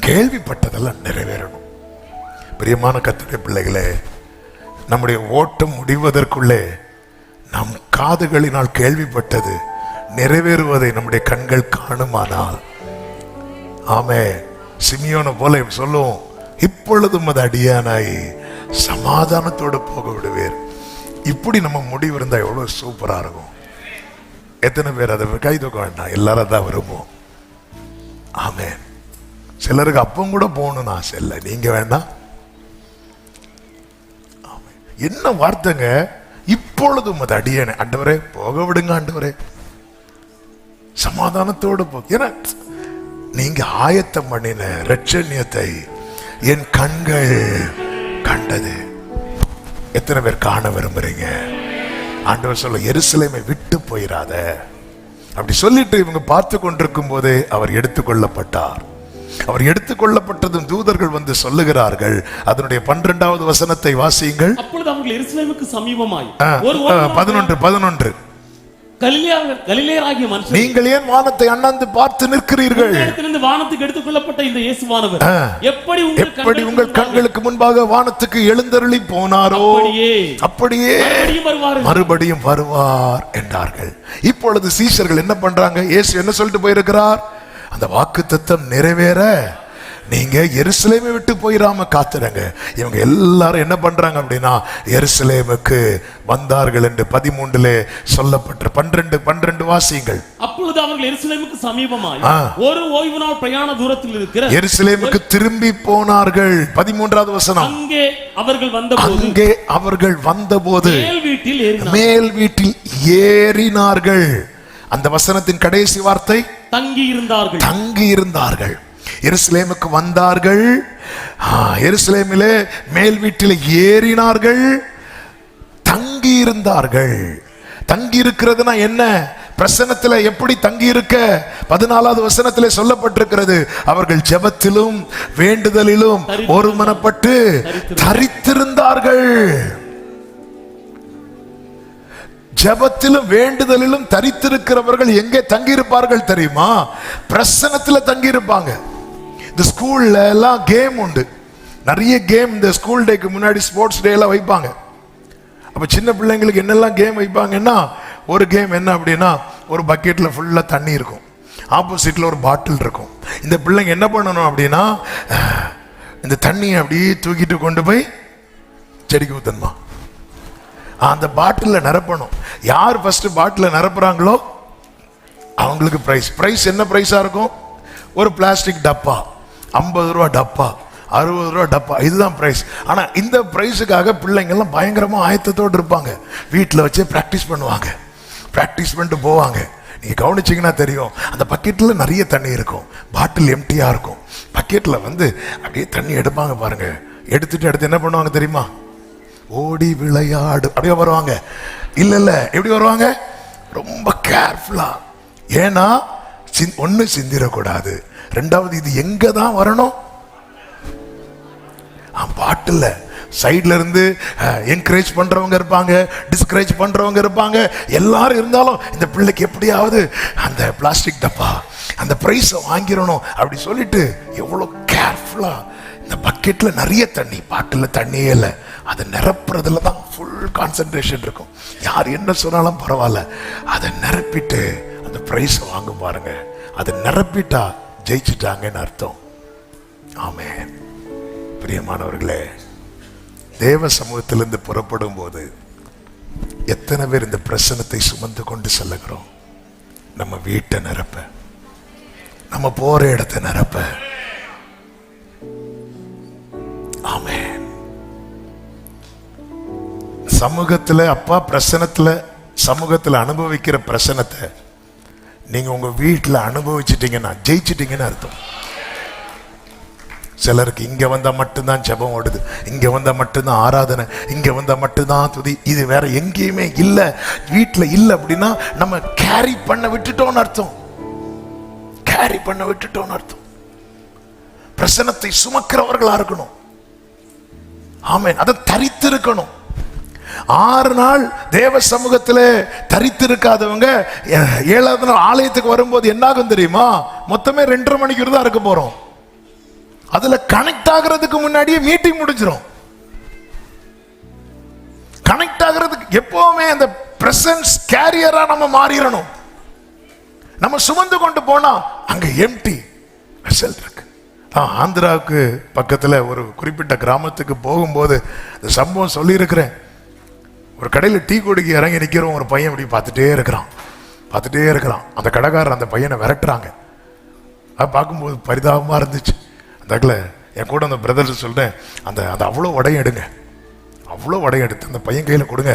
கேள்விப்பட்டதெல்லாம் நிறைவேறணும். பிரியமான கர்த்தருடைய பிள்ளைகளே, நம்முடைய ஓட்டம் முடிவதற்குள்ளே நம் காதுகளினால் கேள்விப்பட்டது நிறைவேறுவதை நம்முடைய கண்கள் காணுமானால், ஆமென். சிமியோனை போல சொல்லுவோம், இப்பொழுதும் அது அடியானாய் சமாதானத்தோடு போக விடுவேர். இப்படி நம்ம முடிவு இருந்தா எவ்வளவு சூப்பரா இருக்கும். எத்தனை பேர் அதை கை தூக்க வேண்டாம், எல்லாரும் தான் விரும்புவோம். ஆமென். சிலருக்கு அப்பம் கூட போகணும்னு ஆசை இல்லை, நீங்க வேண்டாம். என்ன வார்த்தைங்க, இப்பொழுதும் அது அடியானே. ஆண்டவரே போக விடுங்க, ஆண்டவரே சமாதானத்தோடு போ. ஏன்னா நீங்க ஆயத்தம் பண்ணின இரட்சணியத்தை என் கண்கள் கண்டது. எத்தனை பேர் காண விரும்புறீங்க? ஆண்டவர் சொல்ல, எருசலேமை விட்டு போயிராத. அப்படி சொல்லிட்டு இவங்க பார்த்து கொண்டிருக்கும் போதே அவர் எடுத்துக்கொள்ளப்பட்டார். அவர் எடுத்துக்கொள்ளப்பட்டதும் தூதர்கள் வந்து சொல்லுகிறார்கள். அதனுடைய 12வது வசனத்தை வாசியுங்கள். அப்பொழுது அவர்கள் எருசலேமுக்கு சமீபமாய் 11 கலிலேயராகிய மனுஷர், நீங்கள் ஏன் வானத்தை அண்ணாந்து பார்த்து நிற்கிறீர்கள்? வானத்துக்கு எடுத்துக்கொள்ளப்பட்ட இந்த இயேசுவானவர் எப்படி உங்கள் கண்களுக்கு முன்பாக வானத்துக்கு எழுந்தருளி போனாரோ அப்படியே மறுபடியும் வருவார் என்றார்கள். இப்பொழுது சீஷர்கள் என்ன பண்றாங்க? இயேசு என்ன சொல்லிட்டு போயிருக்கிறார்? அந்த வாக்குத்தத்தம் நிறைவேற நீங்க எருசலேமை விட்டு போயிராம காத்துடுங்க. இவங்க எல்லாரும் என்ன பண்றாங்க அப்படின்னா எருசலேமுக்கு வந்தார்கள் என்று 13 சொல்லப்பட்ட 12 வாசியுங்கள். அப்பொழுது அவர்கள் எருசலேமுக்கு சமீபமாய் ஒரு ஓய்வு நாள் பிரயாண தூரத்தில் இருக்கிற எருசலேமுக்கு திரும்பி போனார்கள். 13வது வசனம். அங்கே அவர்கள் வந்தபோது மேல் வீட்டில் ஏறினார்கள். அந்த வசனத்தின் கடைசி வார்த்தை தங்கி இருந்தார்கள். எருசலேமுக்கு வந்தார்கள், எருசலேமிலே மேல் வீட்டில் ஏறினார்கள், தங்கி இருந்தார்கள். தங்கி இருக்கிறதுனா என்ன? பிரசன்னத்தில் எப்படி தங்கி இருக்க? 14வது வசனத்திலே சொல்லப்பட்டிருக்கிறது, அவர்கள் ஜெபத்திலும் வேண்டுதலிலும் ஒருமனப்பட்டு தரித்திருந்தார்கள். ஜெபத்திலும் வேண்டுதலிலும் தரித்திருக்கிறவர்கள் எங்கே தங்கி இருப்பார்கள் தெரியுமா? பிரசன்னத்தில் தங்கி இருப்பாங்க. இந்த ஸ்கூல்ல எல்லாம் கேம் உண்டு, நிறைய கேம். இந்த ஸ்கூல் டேக்கு முன்னாடி ஸ்போர்ட்ஸ் டே எல்லாம் வைப்பாங்க. அப்ப சின்ன பிள்ளைங்களுக்கு என்னெல்லாம் கேம் வைப்பாங்கன்னா, ஒரு கேம் என்ன அப்படின்னா, ஒரு பக்கெட்ல ஃபுல்லா தண்ணி இருக்கும், ஆப்போசிட்ல ஒரு பாட்டில் இருக்கும். இந்த பிள்ளைங்க என்ன பண்ணணும் அப்படின்னா, இந்த தண்ணியை அப்படியே தூக்கிட்டு கொண்டு போய் செடிக்கு ஊத்தணுமா, அந்த பாட்டில நிரப்பணும். யார் ஃபர்ஸ்ட் பாட்டில நிரப்புறாங்களோ அவங்களுக்கு பிரைஸ். என்ன பிரைஸா இருக்கும்? ஒரு பிளாஸ்டிக் டப்பா, 50 ரூபா டப்பா, 60 ரூபா டப்பா, இதுதான் பிரைஸ். ஆனா இந்த பிரைஸுக்காக பிள்ளைங்க எல்லாம் பயங்கரமா ஆயத்தத்தோடு இருப்பாங்க. வீட்டில் வச்சே பிராக்டிஸ் பண்ணுவாங்க, பிராக்டிஸ் பண்ணிட்டு போவாங்க. நீங்க கவனிச்சீங்கன்னா தெரியும், அந்த பக்கெட்ல நிறைய தண்ணி இருக்கும், பாட்டில் எம்டியா இருக்கும். பக்கெட்ல வந்து அப்படியே தண்ணி எடுப்பாங்க பாருங்க. எடுத்துட்டு என்ன பண்ணுவாங்க தெரியுமா? ஓடி விளையாடு அப்படியே வருவாங்க. இல்ல எப்படி வருவாங்க? ரொம்ப கேர்ஃபுல்லா. ஏன்னா ஒண்ணு சிந்திரக்கூடாது, ரெண்டாவது இது எங்க தான் வரணும்? பாட்டுல சைட்ல இருந்து என்கரேஜ் பண்றவங்க இருப்பாங்க, டிஸ்கரேஜ் பண்றவங்க இருப்பாங்க. எல்லாரும் இருந்தாலும் இந்த பிள்ளைக்கு எப்படியாவது அந்த பிளாஸ்டிக் டப்பா, அந்த பிரைஸ் வாங்கிடணும் அப்படி சொல்லிட்டு எவ்வளவு கேர்ஃபுல்லா. இந்த பக்கெட்ல நிறைய தண்ணி, பாட்டில் தண்ணியே இல்லை, அதை நிரப்புறதுல தான் ஃபுல் கான்சென்ட்ரேஷன் இருக்கும். யார் என்ன சொன்னாலும் பரவாயில்ல, அதை நிரப்பிட்டு அந்த பிரைஸ் வாங்கும் பாருங்க. அதை நிரப்பிட்டா ஜெயிச்சுட்டாங்கன்னு அர்த்தம். ஆமென். பிரியமானவர்களே, தேவ சமூகத்திலிருந்து புறப்படும் போது எத்தனை பேர் இந்த பிரசனத்தை சுமந்து கொண்டு செல்லுகிறோம்? நம்ம வீட்டை நிரப்ப, நம்ம போற இடத்தை நிரப்ப. ஆமென். சமூகத்துல அப்பா பிரசனத்துல, சமூகத்துல அனுபவிக்கிற பிரசனத்தை நீங்க உங்க வீட்டுல அனுபவிச்சிட்டீங்கன்னா ஜெயிச்சிட்டீங்கன்னு அர்த்தம். சிலருக்கு இங்க வந்தா மட்டும்தான் ஜெபம் ஓடுது, இங்க வந்தா மட்டும்தான் ஆராதனை, இங்க வந்தா மட்டும்தான் துதி, இது வேற எங்கேயுமே இல்ல, வீட்டுல இல்ல அப்படின்னா நம்ம கேரி பண்ண விட்டுட்டோம்னு அர்த்தம். கேரி பண்ண விட்டுட்டோம்னு அர்த்தம். பிரசனத்தை சுமக்கிறவர்களா இருக்கணும். ஆமென். அதை தரித்திருக்கணும். 6 நாள் தேவ சமூகத்தில் தரித்திருக்காதவங்க 7வது நாள் ஆலயத்துக்கு வரும்போது என்னாகும் தெரியுமா? மொத்தமே 2:30 மணிக்கு தான் இருக்க போறோம். அதுல கனெக்ட் ஆகிறதுக்கு முன்னாடியே மீட்டிங் முடிஞ்சிடும். கனெக்ட் ஆகிறதுக்கு எப்பவுமே அந்த பிரசன்ஸ் கேரியரா நம்ம மாறிடணும். நம்ம சுமந்து கொண்டு போனா அங்க எம்டி வெசல் இருக்கு. ஆந்திராவுக்கு பக்கத்துல ஒரு குறிப்பிட்ட கிராமத்துக்கு போகும்போது இந்த சம்பவம் சொல்லி இருக்கிறேன். ஒரு கடையில் டீ குடிக்க இறங்கி நிற்கிறோம். ஒரு பையன் இப்படி பார்த்துட்டே இருக்கிறான். அந்த கடைக்காரர் அந்த பையனை விரட்டுறாங்க. அதை பார்க்கும்போது பரிதாபமாக இருந்துச்சு. அந்த என் கூட அந்த பிரதர்ஸ் சொல்கிறேன், அந்த அவ்வளோ உடையை எடுங்க, அவ்வளோ உடையை எடுத்து அந்த பையன் கையில் கொடுங்க.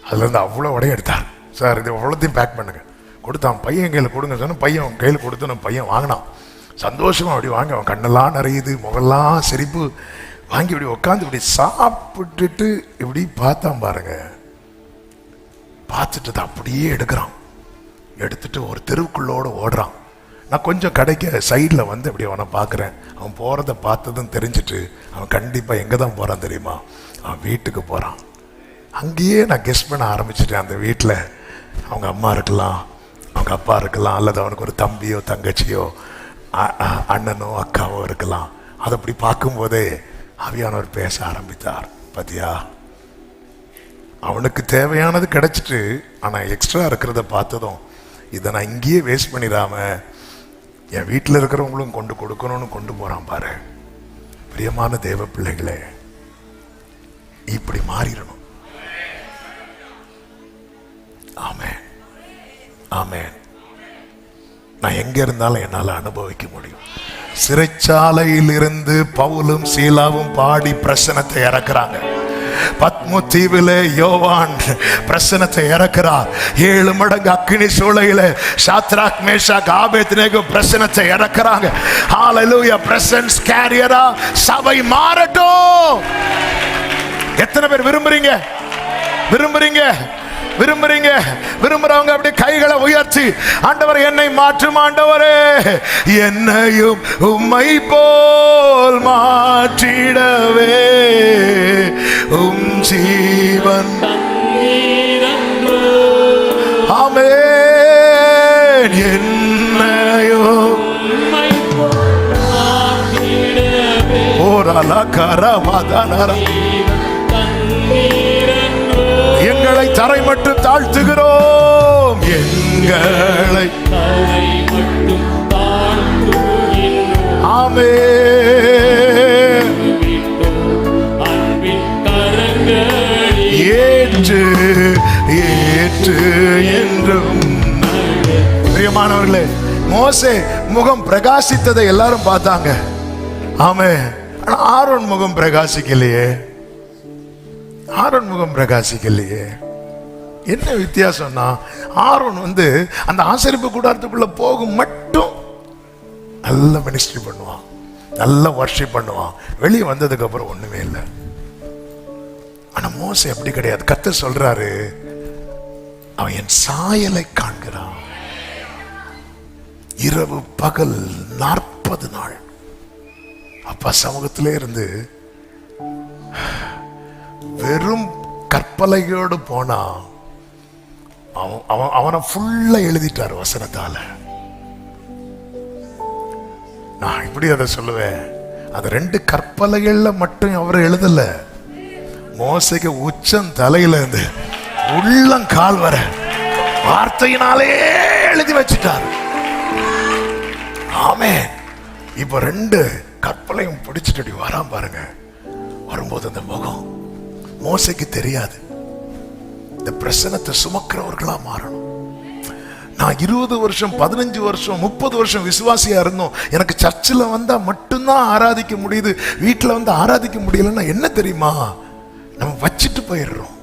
அதுலேருந்து அவ்வளோ உடையை எடுத்தார். சார் இது அவ்வளோத்தையும் பேக் பண்ணுங்க கொடுத்தான். பையன் கையில் கொடுங்க சொன்ன பையன் கையில் கொடுத்து நம்ம பையன் வாங்கினான். சந்தோஷமாக அப்படி வாங்கி அவன் கண்ணெல்லாம் நிறையுது, முகெல்லாம் சிரிப்பு. வாங்கி இப்படி உட்காந்து இப்படி சாப்பிட்டுட்டு இப்படி பார்த்தான் பாருங்க. பார்த்துட்டு அப்படியே எடுக்கிறான். எடுத்துட்டு ஒரு தெருவுக்குள்ளோட ஓடுறான். நான் கொஞ்சம் கடைக்கு சைடில் வந்து அப்படி அவனை பார்க்குறேன். அவன் போகிறத பார்த்ததும் தெரிஞ்சுட்டு அவன் கண்டிப்பாக எங்கே தான் போகிறான் தெரியுமா? அவன் வீட்டுக்கு போகிறான். அங்கேயே நான் கெஸ் பண்ண ஆரம்பிச்சிட்டேன். அந்த வீட்டில் அவங்க அம்மா இருக்கலாம், அவங்க அப்பா இருக்கலாம், அல்லது அவனுக்கு ஒரு தம்பியோ தங்கச்சியோ அண்ணனோ அக்காவோ இருக்கலாம். அதை அப்படி பார்க்கும்போதே ஆவியானவர் பேச ஆரம்பித்தார். பாத்தியா, அவனுக்கு தேவையானது கிடைச்சிட்டு ஆனால் எக்ஸ்ட்ரா இருக்கிறத பார்த்ததும் இதை நான் இங்கேயே வேஸ்ட் பண்ணிடாம என் வீட்டில் இருக்கிறவங்களும் கொண்டு கொடுக்கணும்னு கொண்டு போறான் பாரு. பிரியமான தேவ பிள்ளைகளே, இப்படி மாறிடணும். ஆமென், ஆமென். நான் எங்க இருந்தாலும் என்னால் அனுபவிக்க முடியும். சிறைச்சாலையில் இருந்து பவுலும் சீலாவும் பாடி பிரசனத்தை இறக்குறாங்க. பத்மு தீவிலே யோவான் பிரசனத்தை இறக்கிறார். 7 மடங்கு அக்கினி சூளையில சாத்ராக் மேஷாக் ஆபேத்நேகோ பிரசனத்தை இறக்கிறாங்க. ஹalleluya. பிரசன்ஸ் கேரியரா சபை மாறட்டும். எத்தனை பேர் விரும்புறீங்க? விரும்புறவங்க அப்படி கைகளை உயர்த்தி, ஆண்டவரே என்னை மாற்றும், ஆண்டவரே என்னையும் உம்மை போல் மாற்றிடவே உம் ஜீவன். ஆமென். என்னையும் ஓரலா கரமதனரா எங்களை தரை மட்டும் தாழ்த்துகிறோம். எங்களை ஆமென். ஏற்று என்றும். பிரியமானவர்களே, மோசே முகம் பிரகாசித்ததை எல்லாரும் பார்த்தாங்க. ஆமென். ஆனா ஆரோன் முகம் பிரகாசிக்கலையே. ஆரோன் முகம் பிரகாசிக்கலையே. என்ன வித்தியாசம்னா, ஆரோன் அந்த ஆசரிப்பு கூடாரத்துக்குள்ள போகும் மட்டும் நல்ல மினிஸ்ட்ரி பண்ணுவான், நல்ல வர்ஷிப் பண்ணுவான். வெளியே வந்ததுக்கு அப்புறம் ஒண்ணுமே இல்லை. ஆனா மோசே அப்படி கிடையாது. கர்த்தர் சொல்றாரு, அவன் என் சாயலை காண்கிறான். இரவு பகல் 40 நாள் அப்பா சமூகத்திலே இருந்து வெறும் கற்பலையோடு போனா அவனை ஃபுல்லா எழுதிட்டார் வசனத்தால. நான் இப்படி அதை சொல்லுவேன், அந்த 2 கற்பலைகள்ல மட்டும் அவர் எழுதல, மோசைக்கு உச்சம் தலையில இருந்து உள்ளங்கால் வர வார்த்தையினாலே எழுதி வச்சிட்டார். ஆமென். இப்ப 2 கற்பலையும் பிடிச்சிட்டு வரான் பாருங்க. வரும்போது அந்த முகம் மோசைக்கு தெரியாது. இந்த பிரசனத்தை சுமக்கிறவர்களா மாறணும். நான் 20 வருஷம் 15 வருஷம் 30 வருஷம் விசுவாசியா இருந்தோம். எனக்கு சர்ச்சில் வந்தா மட்டும்தான் ஆராதிக்க முடியுது, வீட்டில் வந்து ஆராதிக்க முடியலன்னா என்ன தெரியுமா, நம்ம வச்சுட்டு போயிடுறோம்.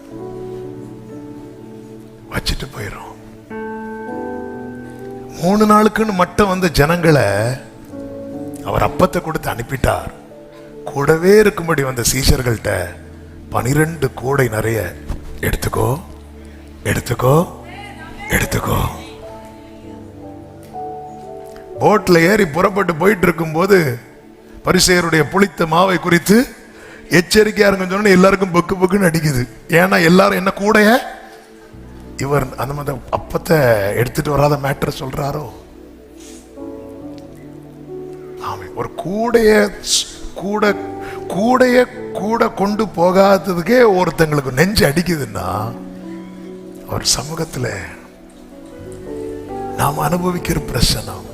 3 நாளுக்குன்னு மட்டும் வந்த ஜனங்களை அவர் அப்பத்தை கொடுத்து அனுப்பிட்டார். கூடவே இருக்கும்படி வந்த சீஷர்கள்ட்ட 12 கூடை நிறைய எடுத்துக்கோ எடுத்துக்கோ எடுத்துக்கோ. போட்ல ஏறி புறப்பட்டு போயிட்டு இருக்கும் போது பரிசேயருடைய புளித்த மாவை குறித்து எச்சரிக்கையா இருக்குன்னு சொன்னா எல்லாருக்கும் பொக்கு பொக்குன்னு அடிக்குது. ஏன்னா எல்லாரும் என்ன கூடைய இவர் அந்த மாதிரி அப்பத்தை எடுத்துட்டு வராத மேட்டர் சொல்றாரோ. ஆமா, ஒரு கூடைய கூட கூடைய கூட கொண்டு போகாததுக்கே ஒருத்தங்களுக்கு நெஞ்சு அடிக்குதுன்னா அவர் சமூகத்துல நாம் அனுபவிக்கிற பிரசனம்.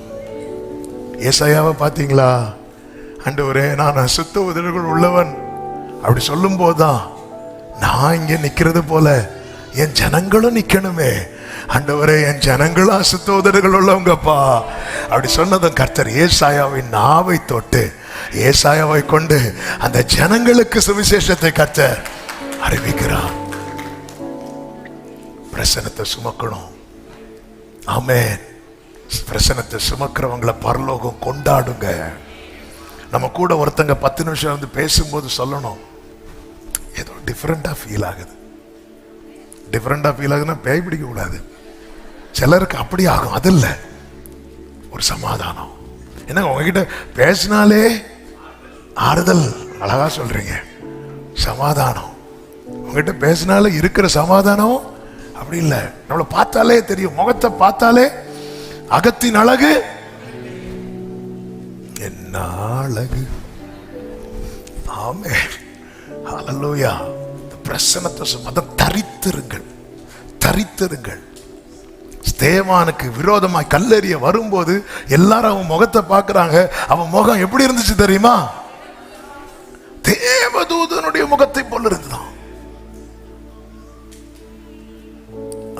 ஏசாயாவை பாத்தீங்களா, ஆண்டவரே நான் அசுத்த உதடுகள் உள்ளவன் அப்படி சொல்லும் போதுதான் நான் இங்க நிக்கிறது போல என் ஜனங்களும் நிக்கணுமே. ஆண்டவரே என் ஜனங்களும் அசுத்த உதடுகள் உள்ளவங்கப்பா அப்படி சொன்னதும் கர்த்தர் ஏசாயாவின் நாவை தொட்டு ஏசாயாவை கொண்டு அந்த ஜனங்களுக்கு சுவிசேஷத்தை கர்த்தர் அறிவிக்கிறார். பிரசனத்தை சுமக்கணும். ஆமென். பிரசனத்தை சுமக்கிறவங்களை பரலோகம் கொண்டாடுங்க. நம்ம கூட ஒருத்தங்க 10 நிமிஷம் வந்து பேசும்போது சொல்லணும், ஏதோ டிஃப்ரெண்டா ஃபீல் ஆகுது. டிஃப்ரெண்டா ஃபீல் ஆகுதுன்னா பேய் பிடிக்க கூடாது. சிலருக்கு அப்படி ஆகும். அது இல்லை, ஒரு சமாதானம். என்ன உங்ககிட்ட பேசினாலே ஆறுதல், அழகா சொல்றீங்க, சமாதானம். உங்ககிட்ட பேசினாலே இருக்கிற சமாதானம் அப்படி இல்லை. நம்மளை பார்த்தாலே தெரியும், முகத்தை பார்த்தாலே அகத்தின் அழகு என்ன அழகு. ஆமென். ஹல்லேலூயா. பிரசன்னத்தை சுமந்த தரித்திருங்கள், தரித்திருங்கள். ஸ்தேவானுக்கு விரோதமாய் கல்லெறிய வரும்போது எல்லாரும் அவன் முகத்தை பார்க்கிறாங்க. அவன் முகம் எப்படி இருந்துச்சு தெரியுமா? தேவதூதனுடைய முகத்தை போல இருந்துதான்.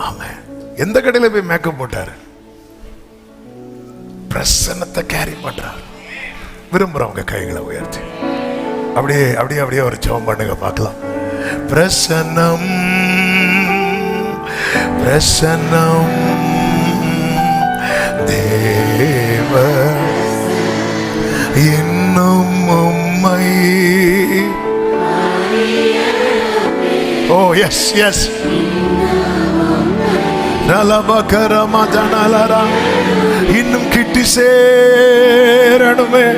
ஆமென். எந்த கடையில போய் மேக்கப் போட்டாரு? பிரசன்னத்தை கேரி பண்றாரு. விரும்புறவங்க கைகளை உயர்த்தி அப்படியே அப்படியே அப்படியே ஒரு ஜெபம் பண்ணுங்க பார்க்கலாம். பிரசன்னம் பிரசன்னம் தேவ இன்னும் உம்மை. ஓ எஸ் எஸ் நலபகரமதனலரா இன்னும் கிட்டி சேரணுமே.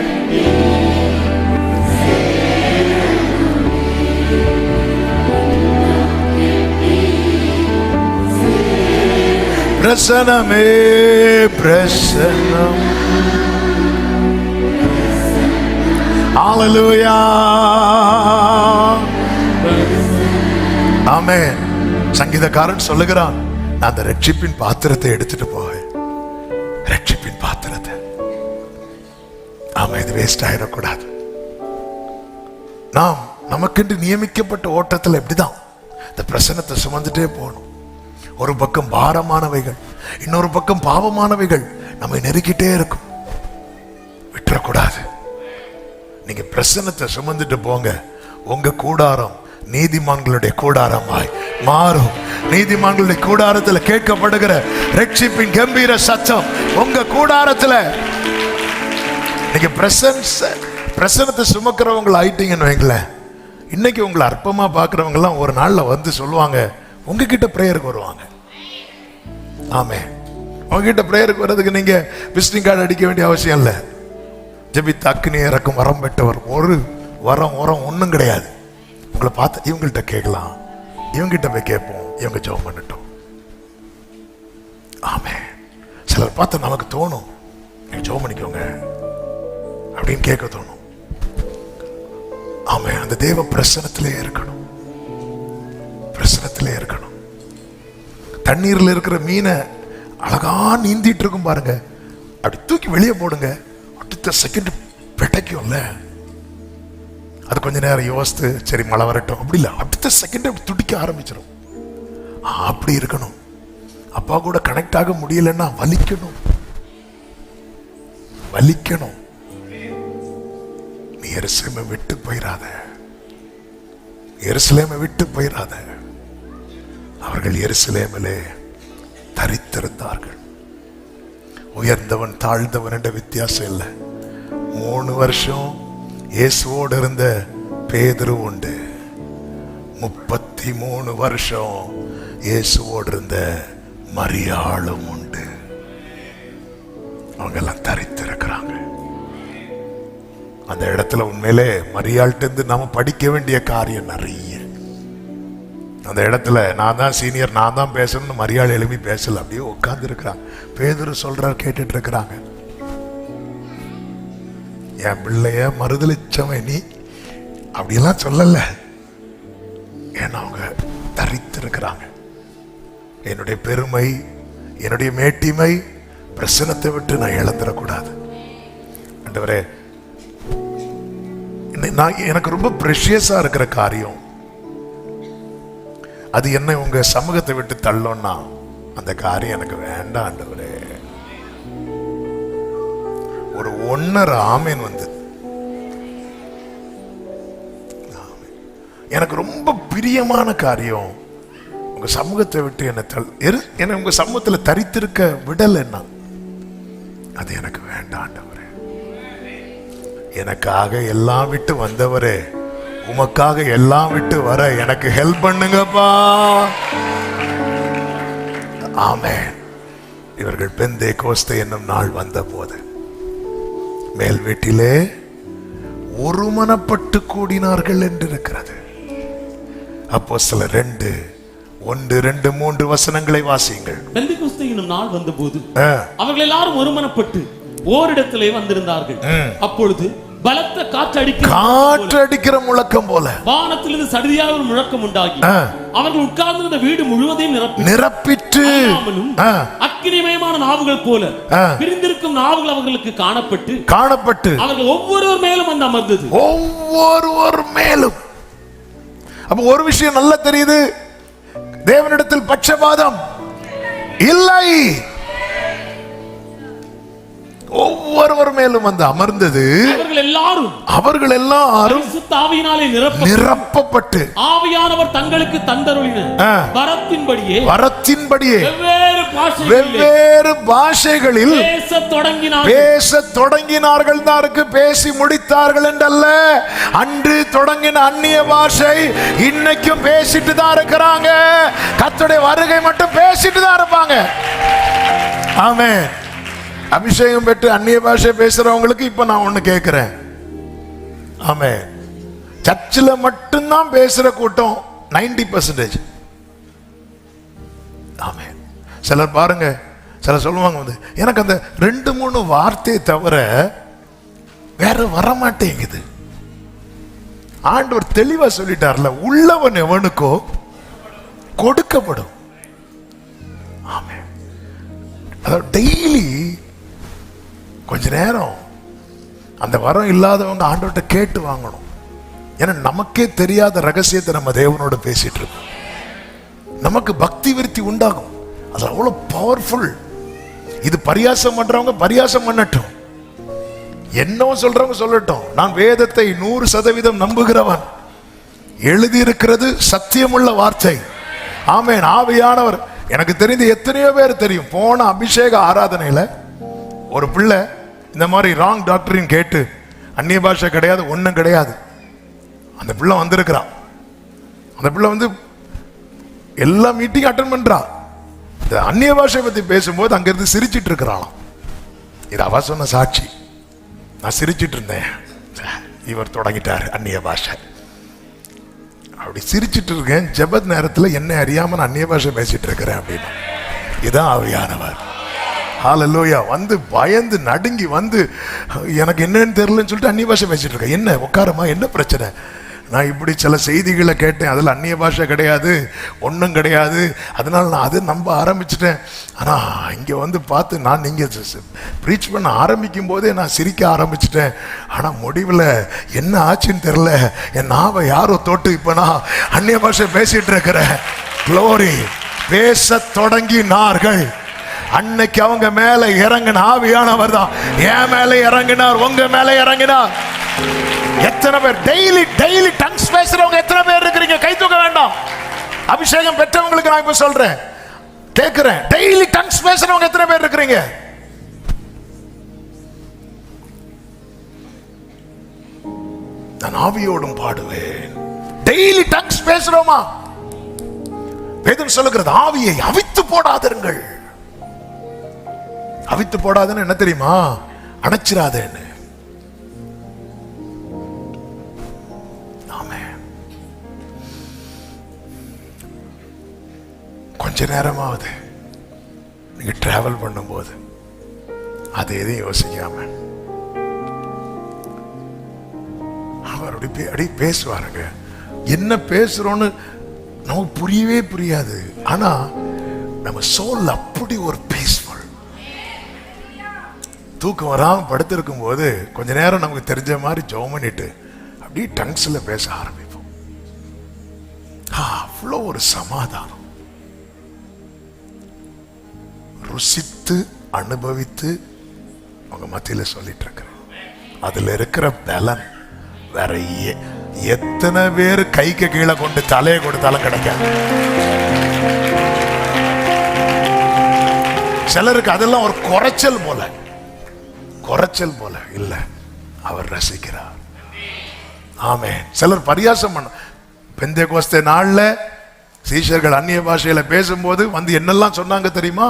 பிரசனமே பிரசனம். ஹல்லேலூயா. ஆமென். சங்கீதக்காரன் சொல்லுகிறான், நான் அந்த ரட்சிப்பின் பாத்திரத்தை எடுத்துட்டு போவேன். ரட்சிப்பின் பாத்திரத்தை. ஆமா, இது வேஸ்ட் ஆயிடக்கூடாது. நாம் நமக்கென்று நியமிக்கப்பட்ட ஓட்டத்தில் எப்படிதான் இந்த பிரசனத்தை சுமந்துட்டே போகணும். ஒரு பக்கம் பாரமானவைகள், இன்னொரு பக்கம் பாவமானவைகள் நம்மை நெருக்கிட்டே இருக்கும். விட்டுறக்கூடாது. நீங்க பிரசனத்தை சுமந்துட்டு போங்க. உங்க கூடாரம் நீதிமான்களுடைய கூடாரமாய் மாறும். நீதிமான்களுடைய கூடாரத்தில் கேட்கப்படுகிற ரட்சிப்பின் கம்பீர சத்தம் உங்க கூடாரத்தில். நீங்க பிரசனத்தை சுமக்கிறவங்க ஆயிட்டீங்கன்னு வைங்களேன், இன்னைக்கு உங்களை அற்பமா பார்க்கறவங்க எல்லாம் ஒரு நாள்ல வந்து சொல்லுவாங்க, உங்ககிட்ட பிரேயருக்கு வருவாங்க. ஆமே, உங்ககிட்ட பிரேயருக்கு வர்றதுக்கு நீங்க விசிட்டிங் கார்டு அடிக்க வேண்டிய அவசியம் இல்லை. ஜெபித்த அக்னி இறக்கும் வரம் பெற்றவர், ஒரு வரம் ஒன்றும் கிடையாது. உங்களை பார்த்து இவங்கள்ட்ட கேட்கலாம், இவங்கிட்ட போய் கேட்போம், இவங்க ஜெபம் பண்ணட்டும். ஆமே, சிலர் பார்த்து நமக்கு தோணும், நீங்க ஜெபம் பண்ணிக்கோங்க அப்படின்னு கேட்க தோணும். ஆமே, அந்த தேவ பிரசனத்திலே இருக்கணும், பிரசனத்திலே இருக்கணும். தண்ணீர்ல இருக்கிற மீனை அழகா நீந்திட்டு இருக்கும் பாருங்க, அப்படி தூக்கி வெளியே போடுங்க, அடுத்த செகண்ட் பிடைக்கும்ல. அது கொஞ்ச நேரம் யோசித்து சரி மழை வரட்டும் அப்படி இல்லை, அடுத்த செகண்ட் அப்படி துடிக்க ஆரம்பிச்சிடும். அப்படி இருக்கணும். அப்பா கூட கனெக்ட் ஆக முடியலன்னா வலிக்கணும், வலிக்கணும். நீ எருசலேமை விட்டு போயிடாத, எருசலேமை விட்டு போயிடாத. அவர்கள் எருசலேமிலே தரித்திருந்தார்கள். உயர்ந்தவன் தாழ்ந்தவன் என்ற வித்தியாசம் இல்லை. 3 வருஷம் இயேசுவோடு இருந்த பேதுரு உண்டு, 33 வருஷம் இயேசுவோடு இருந்த மரியாளும் உண்டு. அவங்க எல்லாம் தரித்திருக்கிறாங்க. அந்த இடத்துல உண்மையிலே மரியாள்கிட்ட இருந்து நாம படிக்க வேண்டிய காரியம் நிறைய. அந்த இடத்துல நான் தான் சீனியர், நான் தான் பேசணும்னு மரியாள் எழுப்பி பேசல, அப்படியே உட்கார்ந்து இருக்கிறாங்க. பேதுரு சொல்றார், கேட்டுட்டு இருக்கிறாங்க. என் பிள்ளைய மறுதலிச்சவன் நீ அப்படியெல்லாம் சொல்லல, ஏன்னா அவங்க தரித்து இருக்கிறாங்க. என்னுடைய பெருமை, என்னுடைய மேட்டிமை, பிரசனத்தை விட்டு நான் இழந்துடக்கூடாது. ஆண்டவரே, எனக்கு ரொம்ப பிரஷியஸா இருக்கிற காரியம் அது என்ன, உங்க சமூகத்தை விட்டு தள்ளோன்னா அந்த காரியம் எனக்கு வேண்டாம் ஆண்டவரே. ஒரு 1.5 ஆமேன் வந்து எனக்கு ரொம்ப பிரியமான காரியம், உங்க சமூகத்தை விட்டு என்ன உங்க சமூகத்தில் தரித்திருக்க விடல் என்ன, அது எனக்கு வேண்டாம் ஆண்டவரே. எனக்காக எல்லாம் விட்டு வந்தவரே, உமக்காக எல்லாம் விட்டு வர எனக்கு ஹெல்ப் பண்ணுங்கப்பா. ஆமென். இவர்கள் பெந்தேகோஸ்தே என்னும் நாள் வந்த போது மேல் வீட்டிலே ஒருமனப்பட்டு கூடினார்கள் என்று இருக்கிறது. அப்போஸ்தலர் 2:1, 2, 3 வசனங்களை வாசியுங்கள். பெந்தேகோஸ்தே என்னும் நாள் வந்தபோது அவர்கள் எல்லாரும் ஒருமனப்பட்டு ஓரிடத்திலே வந்திருந்தார்கள். அப்பொழுது பலத்த காற்றடிக்கிற முழக்கம் போல வானத்திலிருந்து சடுதியாக ஒரு முழக்கம் உண்டாகி அவர்கள் உட்கார்ந்திருந்த வீடு முழுவதையும் நிரப்பிற்று. அக்கினிமயமான நாவுகள் போல பிரிந்திருக்கும் நாவுகள் அவர்களுக்கு காணப்பட்டு அவர்கள் ஒவ்வொருவர் மேலும் வந்து அமர்ந்தது. ஒவ்வொருவர் மேலும். அப்ப ஒரு விஷயம் நல்லா தெரியுது, தேவனிடத்தில் பட்சபாதம் இல்லை. ஒவ்வொருவர் மேலும் வந்து அமர்ந்தது. அவர்கள் எல்லாரும் ஆவியினாலே நிரப்பப்பட்டு ஆவியானவர் தங்களுக்கு தந்தருளின வரத்தின்படியே வெவ்வேறு பாஷைகளில் பேசத் தொடங்கினார்கள். பேசி முடித்தார்கள் என்றல்ல, அன்று தொடங்கின அந்நிய பாஷை இன்னைக்கும் பேசிட்டு தான் இருக்கிறாங்க. கர்த்தருடைய வருகை மட்டும் பேசிட்டு தான் இருப்பாங்க. ஆமென். அபிஷேகம் பெற்று அந்நிய பாஷை பேசுறவங்களுக்கு இப்ப நான் ஒண்ணு கேட்கிறேன். ஆமே, சர்ச்சில் மட்டும்தான் பேசுற கூட்டம் 90%. ஆமே. சிலர் பாருங்க, சிலர் சொல்லுவாங்க வந்து எனக்கு அந்த 2-3 வார்த்தையை தவிர வேற வரமாட்டேங்குது. ஆண்டவர் தெளிவா சொல்லிட்டார்ல, உள்ளவன் எவனுக்கோ கொடுக்கப்படும். ஆமே. அதாவது டெய்லி கொஞ்ச நேரம் அந்த வரம் இல்லாதவங்க ஆண்டவர்கிட்ட கேட்டு வாங்கணும். ஏன்னா நமக்கே தெரியாத ரகசியத்தை நம்ம தேவனோட பேசிட்டு இருக்கோம். நமக்கு பக்தி விருத்தி உண்டாகும். அது அவ்வளவு பவர்ஃபுல். இது பரியாசம் பண்றவங்க பரியாசம் பண்ணட்டும், என்னவோ சொல்றவங்க சொல்லட்டும். நான் வேதத்தை 100% நம்புகிறவன். எழுதியிருக்கிறது சத்தியமுள்ள வார்த்தை. ஆமென். ஆவியானவர் எனக்கு தெரிந்து எத்தனையோ பேர் தெரியும். போன அபிஷேக ஆராதனையில ஒரு பிள்ளை இந்த மாதிரி ராங் டாக்டரின் கேட்டு, அந்நிய பாஷை கிடையாது, ஒன்றும் கிடையாது, அந்த பிள்ளை வந்திருக்கிறான். அந்த பிள்ளை வந்து எல்லா மீட்டிங் அட்டன் பண்றான். இந்த அந்நிய பாஷை பத்தி பேசும்போது அங்கிருந்து சிரிச்சிட்டு இருக்கிறான். இது அவ சொன்ன சாட்சி. நான் சிரிச்சிட்டு இருந்தேன், இவர் தொடங்கிட்டார் அந்நிய பாஷை. அப்படி சிரிச்சிட்டு இருக்கேன். ஜெபத் நேரத்தில் என்ன அறியாம நான் அந்நிய பாஷை பேசிட்டு இருக்கிறேன் அப்படின்னு. இதான் ஆவியானவர். ஹல்லேலூயா. வந்து பயந்து நடுங்கி வந்து எனக்கு என்னன்னு தெரியலன்னு சொல்லிட்டு அந்நிய பாஷை பேசிட்டு இருக்கேன். என்ன உட்காரமா, என்ன பிரச்சனை? நான் இப்படி சில செய்திகளை கேட்டேன், அதில் அந்நிய பாஷை கிடையாது, ஒன்றும் கிடையாது. அதனால நான் அது நம்ப ஆரம்பிச்சிட்டேன். ஆனால் இங்கே வந்து பார்த்து நான் நீங்கள் ப்ரீச் பண்ண ஆரம்பிக்கும் போதே நான் சிரிக்க ஆரம்பிச்சிட்டேன். ஆனால் முடிவில் என்ன ஆச்சுன்னு தெரில, என் நாவை யாரோ தொட்டு இப்போ நான் அந்நிய பாஷை பேசிட்டு இருக்கிறேன். க்ளோரி. பேச தொடங்கினார்கள். அன்னைக்கு அவங்க மேல இறங்கின ஆவியானவர் தான் என் மேல இறங்கினார், உங்க மேல இறங்கினார். எத்தனை பேர் டெய்லி டங்ஸ் பேசுறவங்க எத்தனை பேர் இருக்கிறீங்க? கை தூக்க வேண்டாம். அபிஷேகம் பெற்றவங்களுக்கு நான் இப்ப சொல்றேன், கேட்கிறேன். டெய்லி டங்ஸ் பேசுறவங்க எத்தனை பேர் இருக்கிறீங்க? நான் ஆவியோடும் பாடுவேன். டெய்லி டங்ஸ் பேசுறோமா? வேதம் சொல்லுகிறது, ஆவியை அவித்து போடாதீர்கள். அவித்து போடாதுன்னு என்ன தெரியுமா? அணைச்சிராதேன்னு. கொஞ்ச நேரமாவது நீங்க டிராவல் பண்ணும்போது அதை எதையும் யோசிக்காம அவர் அப்படி பேசுவாருங்க. என்ன பேசுறோன்னு நமக்கு புரியவே புரியாது. ஆனா நம்ம சோல் அப்படி ஒரு பீஸ்ஃபுல். தூக்கம் வராம படுத்திருக்கும் போது கொஞ்ச நேரம் நமக்கு தெரிஞ்ச மாதிரி ஜெபம் பண்ணிட்டு அப்படியே டங்ஸ்ல பேச ஆரம்பிப்போம். அவ்வளோ ஒரு சமாதானம். ருசித்து அனுபவித்து அவங்க மத்தியில சொல்லிட்டு இருக்கிறேன். அதுல இருக்கிற பலன் வேற எத்தனை பேர் கைக்கு கீழே கொண்டு தலையை கொடுத்தாலும் கிடைக்காது. சிலருக்கு அதெல்லாம் ஒரு குறைச்சல் போல இல்ல, அவர் ரசிக்கிறார். ஆமென். சிலர் பரியாசம் பண்ண, பெந்தேகோஸ்தே நாள்ல சீஷர்கள் அந்நிய பாஷையில பேசும்போது வந்து என்னெல்லாம் சொன்னாங்க தெரியுமா?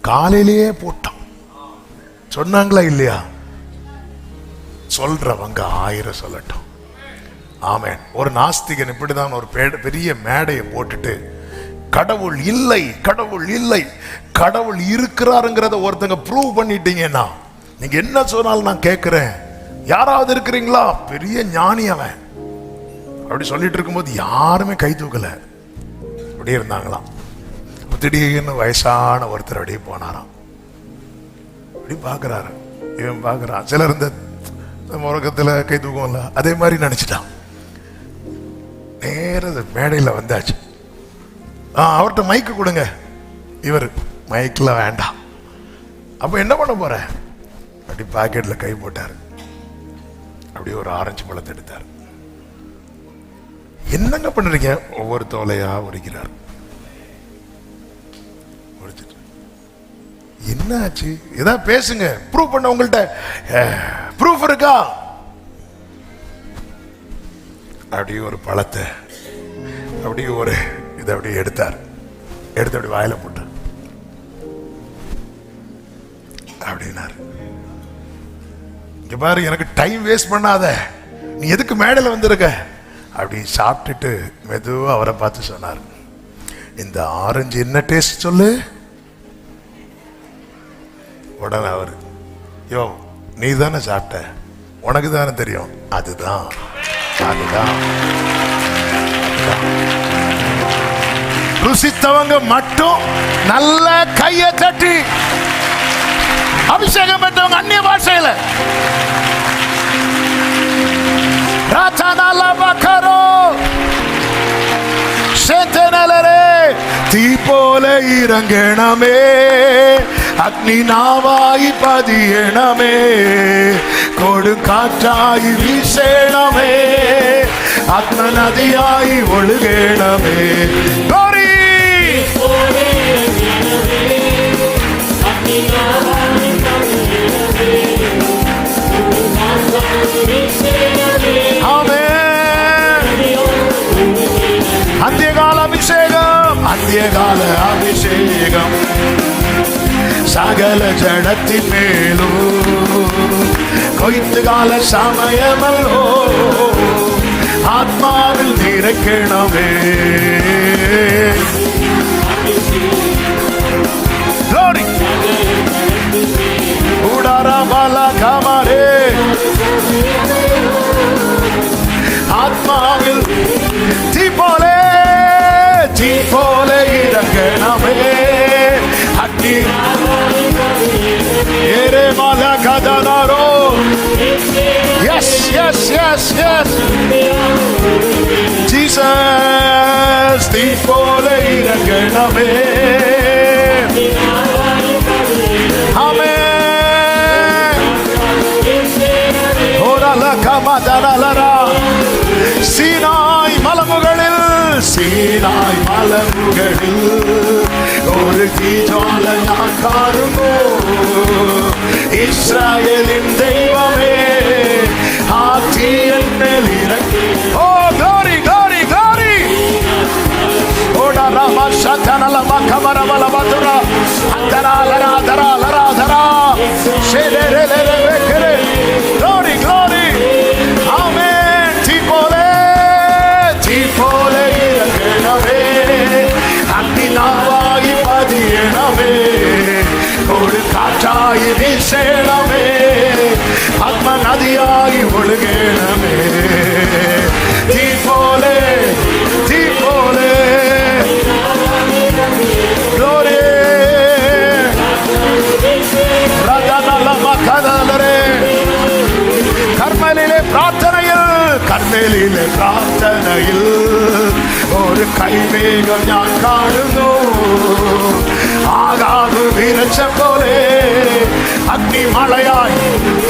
காலையிலேயே போட்டான். சொன்னாங்களா இல்லையா? சொல்றவங்க 1000 சொல்லட்டும். ஆமென். ஒரு நாஸ்திகன் இப்படிதான் ஒரு பெரிய மேடையை போட்டுட்டு கடவுள் இல்லை, கடவுள் இல்லை, கடவுள் இருக்கிறாருங்கிறத ஒருத்தங்க ப்ரூவ் பண்ணிட்டீங்கன்னா நீங்க என்ன சொன்னாலும் நான் கேட்கிறேன், யாராவது இருக்கிறீங்களா? பெரிய ஞானி அவன். அப்படி சொல்லிட்டு இருக்கும்போது யாருமே கை தூக்கல, அப்படியே இருந்தாங்களாம். திடீர்னு வயசான ஒருத்தர் அப்படியே போனாராம். அப்படி பாக்குறாரு, இவன் பாக்குறான். சிலர் இந்த முறக்கத்துல கை தூக்கம்ல அதே மாதிரி நினைச்சிட்டான். நேர மேடையில வந்தாச்சு. அவர்கிட்ட மைக்கு கொடுங்க. இவர் மைக்ல வேண்டாம். அப்ப என்ன பண்ண போற? அப்படி பாக்கெட்ல கை போட்டாரு. அப்படியே ஒரு ஆரஞ்சு பழத்தை எடுத்தார். என்னங்க பண்றீங்க? ஒவ்வொரு தோலையா உரிக்கிறார். என்ன ஆச்சு? ஏதாவது பேசுங்க, ப்ரூவ் பண்ண. உங்கள்கிட்ட ப்ரூஃப் இருக்கா? அப்படியே ஒரு பழத்தை அப்படியே ஒரு இதை அப்படியே எடுத்தார். எடுத்து அப்படி வாயில போட்டார். அப்படின்னாரு, இங்க பாரு, எனக்கு டைம் வேஸ்ட் பண்ணாத, நீ எதுக்கு மேடையில் வந்திருக்க? அப்படி சாப்பிட்டுட்டு மெதுவா அவரை பார்த்து சொன்னார், இந்த ஆரஞ்சு என்ன டேஸ்ட் சொல்லு? உடனே அவரு, யோ நீ தானே சாப்பிட்ட, உனக்கு தானே தெரியும். அதுதான் ருசித்தவங்க மட்டும் நல்ல கையை தட்டி அபிஷேகம் பெற்றவங்க அந்நிய பாஷையில தீ போல இறங்கணமே, அக்னி நாவாய் பதியணமே, கொடு காற்றாய் வீசேணமே, ஆத்ம நதியாய் ஒழுகேணமே. ஆமென். கால அபிஷேகம் சகல ஜடத்தின் மேலும் கொய்த்து கால சமயமல்லோ ஆத்மாவில் நிரக்கணமே. Glory. உடரமல கமரே ஆத்மாவில் தீ போலே இறங்கணமே. அக்னி ஏரே மல கதனரோ. Yes, yes, yes, yes. Jesus, தீ போலே இறங்கணமே. சீனாய் மலமுகளில் ஒரு தீஜால நான் காணுமோ. இஸ்ராயேலின் தெய்வமே ஆட்சியின் மேல் இறங்கி. ஓ glory, glory, glory. ஓடா ராமா சதனல மகமர மலபதுரா அந்தரா லரா தரா லரா தரா ஷேலேலேலே வெக்கரே. glory, glory. ஆமென். தீ போலே இறங்கணமே. அக்னிநாவாகி பதியணமே. ஒரு காற்றாய் வீசேணமே. ஆத்ம நதியாய் ஒழுகேணமே. தீ போலே glory. കർമ്മേലിലെ പ്രാർത്ഥനയിൽ ഒരു കൈമേഘം ഞാൻ കാണുന്നു. ആകാതെ വിരച്ച പോലെ അഗ്നിമഴയായി.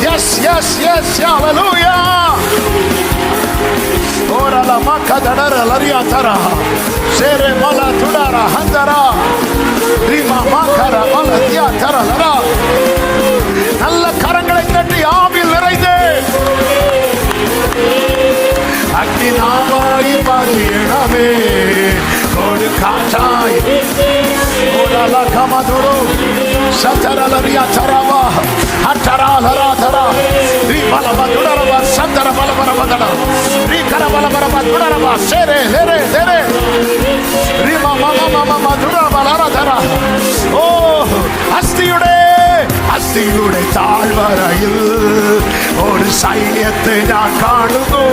Yes yes yes hallelujah. ഓരല മക്കദടര ലറിയാതര ശേരെ മല തുഡര ഹന്തര ரிம மகர மலதியாதர லரா. நல்ல கரங்களை தட்டி ஆவியில் நிறைந்து அக்னிநாவாய் பதியணமே. ஒரு காற்றாய் ஓடல கமதுரு சதரலரியா தரவா அட்டரா லரா தரா ரிமல மதுரவா சந்தர பலபரபதன ரிகர பலபரபதுரவா சேரே லேரே லேரே ரிம மம மதுரவா லரா தரா. ஓ அஸ்தியுடைய தாழ்வரையில் ஒரு சைன்யத்தை நான் காணுமோ.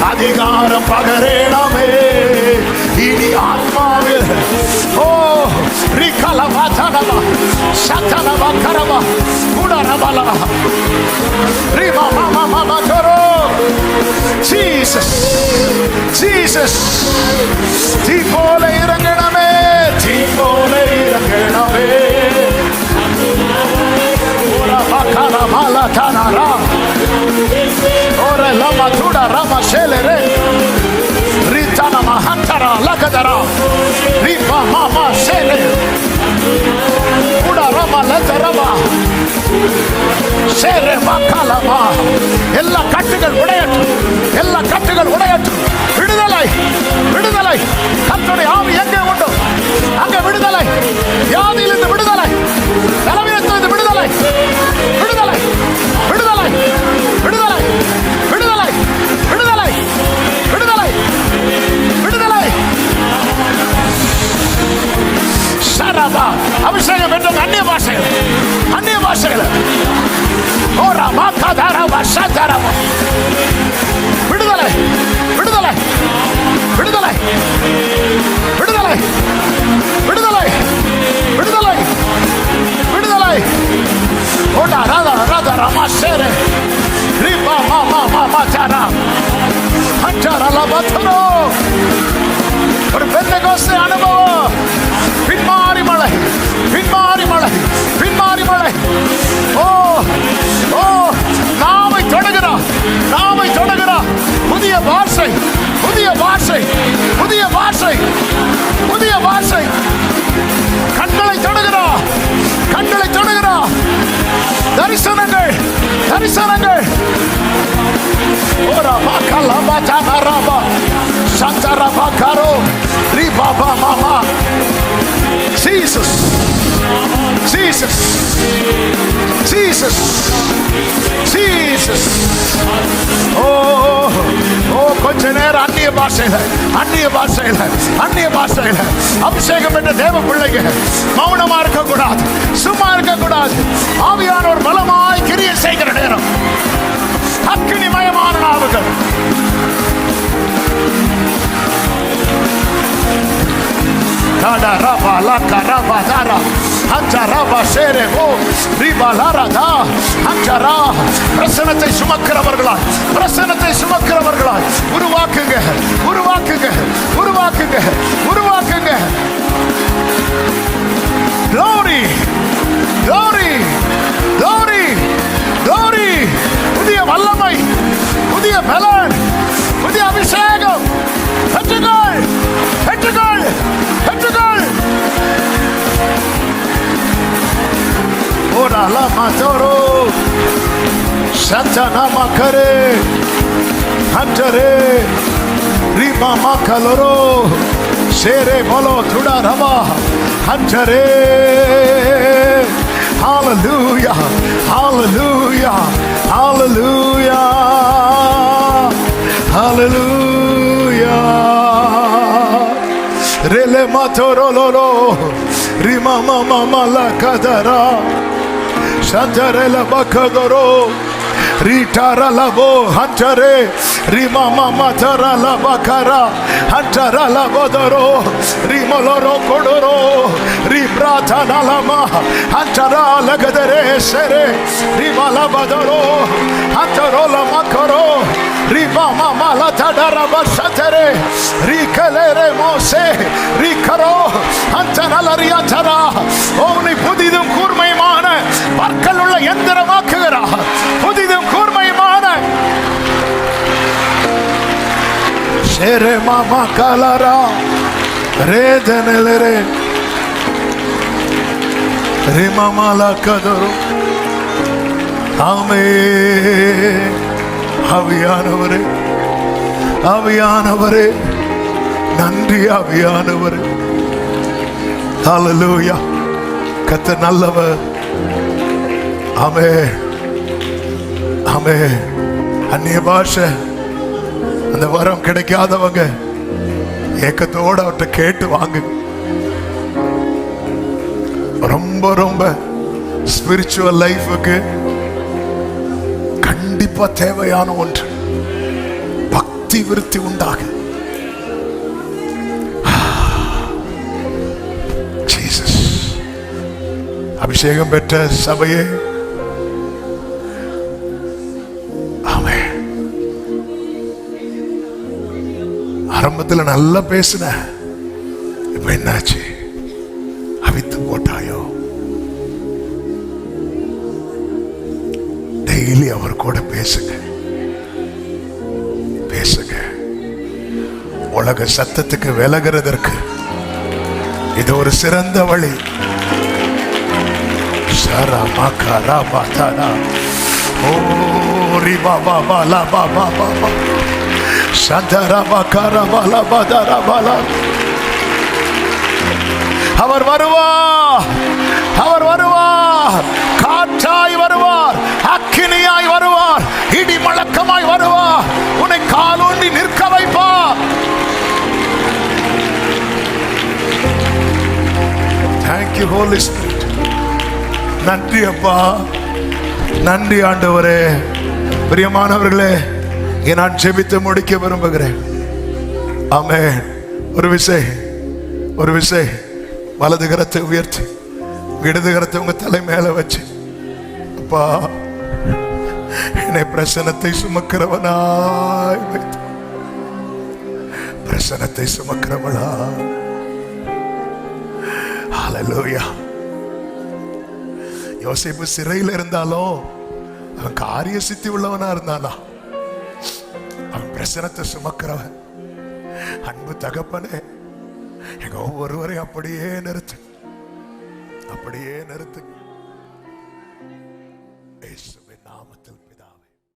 அதிகாரம் பகரேணமே இனி ஆத்மாவில். ஓ ரிகலவா தனவா சதனவா கரவா குடரவலா ரிமா மாமா மாமா கரோ. Jesus Jesus. தீ போல இறங்கணமே. தீ போல இறங்கணமே. Bakara mala tanara ore lama tuda rama shelere ritana mahantara lakadara ripa mama shele uda rama latarama shere makalama. எல்லா கட்டுகள் உடையட்டும், எல்லா கட்டுகள் உடையட்டும். விடுதலை விடுதலை. கர்த்தருடைய ஆவி எங்கே உண்டு அங்கே விடுதலை. வியாதியிலிருந்து விடுதலை, பலவீனத்திலிருந்து விடுதலை, விடுதலை விடுதலை விடுதலை விடுதலை விடுதலை விடுதலை விடுதலை. சரபா அபிஷேகம் என்ற அந்நிய பாஷைகள், அந்நிய பாஷைகள். ஓரா மாகாதாரவா சதரவா. விடுதலை விடுதலை விடுதலை விடுதலை விடுதலை விடுதலை விடுதலை. ஓடா ராதா ராதா ராமா சேரே ரிபா மாமா மாமா சாரா அஞ்சரா லபத்ரோ. ஒரு பெந்தெகோஸ்தே அனுபவம். பின்மாறி மழை, பின்மாறி மழை, பின்மாறி மழை. ஓ ஓ நாவை தொடுகிறா, நாவை தொடுகிறா. புதிய பாஷை, புதிய பாஷை, புதிய பாஷை, புதிய பாஷை. கண்களை தொடுகிறா, கண்களை தொடுகிறா. தரிசனங்கள், தரிசனங்கள். ஓரா மாகலா பாஜாரபா சந்தரபா கரோ ரிப Baba Mama. Jesus. Jesus. Jesus. Jesus. Oh, oh, கொஞ்ச நேரம் அந்நிய பாஷையில அபிஷேகம் என்ற தேவ பிள்ளைங்க மௌனமா இருக்க கூடாது, சும்மா இருக்க கூடாது. ஆவியானவர் பலமாய் கிரியை செய்கிற நேரம் அக்கினிமயமான நாவுகள். பிரசனத்தை சுமக்கிறவர்களாய் உருவாக்குங்க. Glory, glory, glory, glory. புதிய வல்லமை, புதிய பலன், புதிய அபிஷேகம் பெற்றுக்கொள். Ora la matoro Santana makare Hantare Rima makaloro Sere bolo thuda rama Hantare. Hallelujah, hallelujah, hallelujah, hallelujah. Rele matoro lolo Rima mama la kadara Santare la bakadoro Ritara la bo hantare Rima mama tara la bakara Hantara la bodoro Rimoloro kodoro Ribrata nalama Hantara la gadere sere Rima la badoro Hantaro la makaro Rima mama la tadara bashatere Rikalere mose Rikaro Hantara la riatara Omni pudidum kurmayமான பற்கள் உள்ள எந்திரமாக்குகிறார். புதிதும் கூர்மையுமான ஷேரே மாமா கலரா ரேதனலரே ரிமமல கதரு. ஆமென். ஆவியானவரே நன்றி. ஆவியானவரே ஹல்லேலூயா. கர்த்தர் நல்லவர். ஆமென், ஆமென். அந்நிய பாஷை அந்த வரம் கிடைக்காதவங்க ஏக்கத்தோட அவர்கிட்ட கேட்டு வாங்க. ரொம்ப ஸ்பிரிச்சுவல் லைஃபுக்கு கண்டிப்பா தேவையான ஒன்று பக்தி விருத்தி உண்டாக. ஜீசஸ். அபிஷேகம் பெற்ற சபையே, ஆரம்பத்தில் நல்லா பேசுன, இப்ப என்னாச்சு? அவித்து போட்டாயோ? டெய்லி அவர் கூட பேசுங்க. உலக சத்தத்துக்கு விலகிறதற்கு இது ஒரு சிறந்த வழி. அவர் வருவார், காற்றாய் வருவார், அக்கினியாய் வருவார், இடி முழக்கமாய் வருவார், உன்னை காலூண்டி நிற்க வைப்பார். Thank you Holy Spirit. நன்றி அப்பா, நன்றி ஆண்டவரே. பிரியமானவர்களே, நான் ஜெபித்து முடிக்க விரும்புகிறேன். ஆமென். ஒரு விசை வலது கரத்தை உயர்த்தி இடது கரத்தை உங்க தலை மேல வச்சு, அப்பா என்னை பிரசன்னத்தை சுமக்கிறவனாய் வைத்து, பிரசன்னத்தை சுமக்கிறவளா. ஹல்லேலூயா. யோசேப்பு சிறையில் இருந்தாலும் அவன் காரிய சித்தி உள்ளவனா இருந்தானா, அவன் பிரசனத்தை சுமக்கிறவன். அன்பு தகப்பனே, எங்க ஒவ்வொருவரையும் அப்படியே நிறுத்து.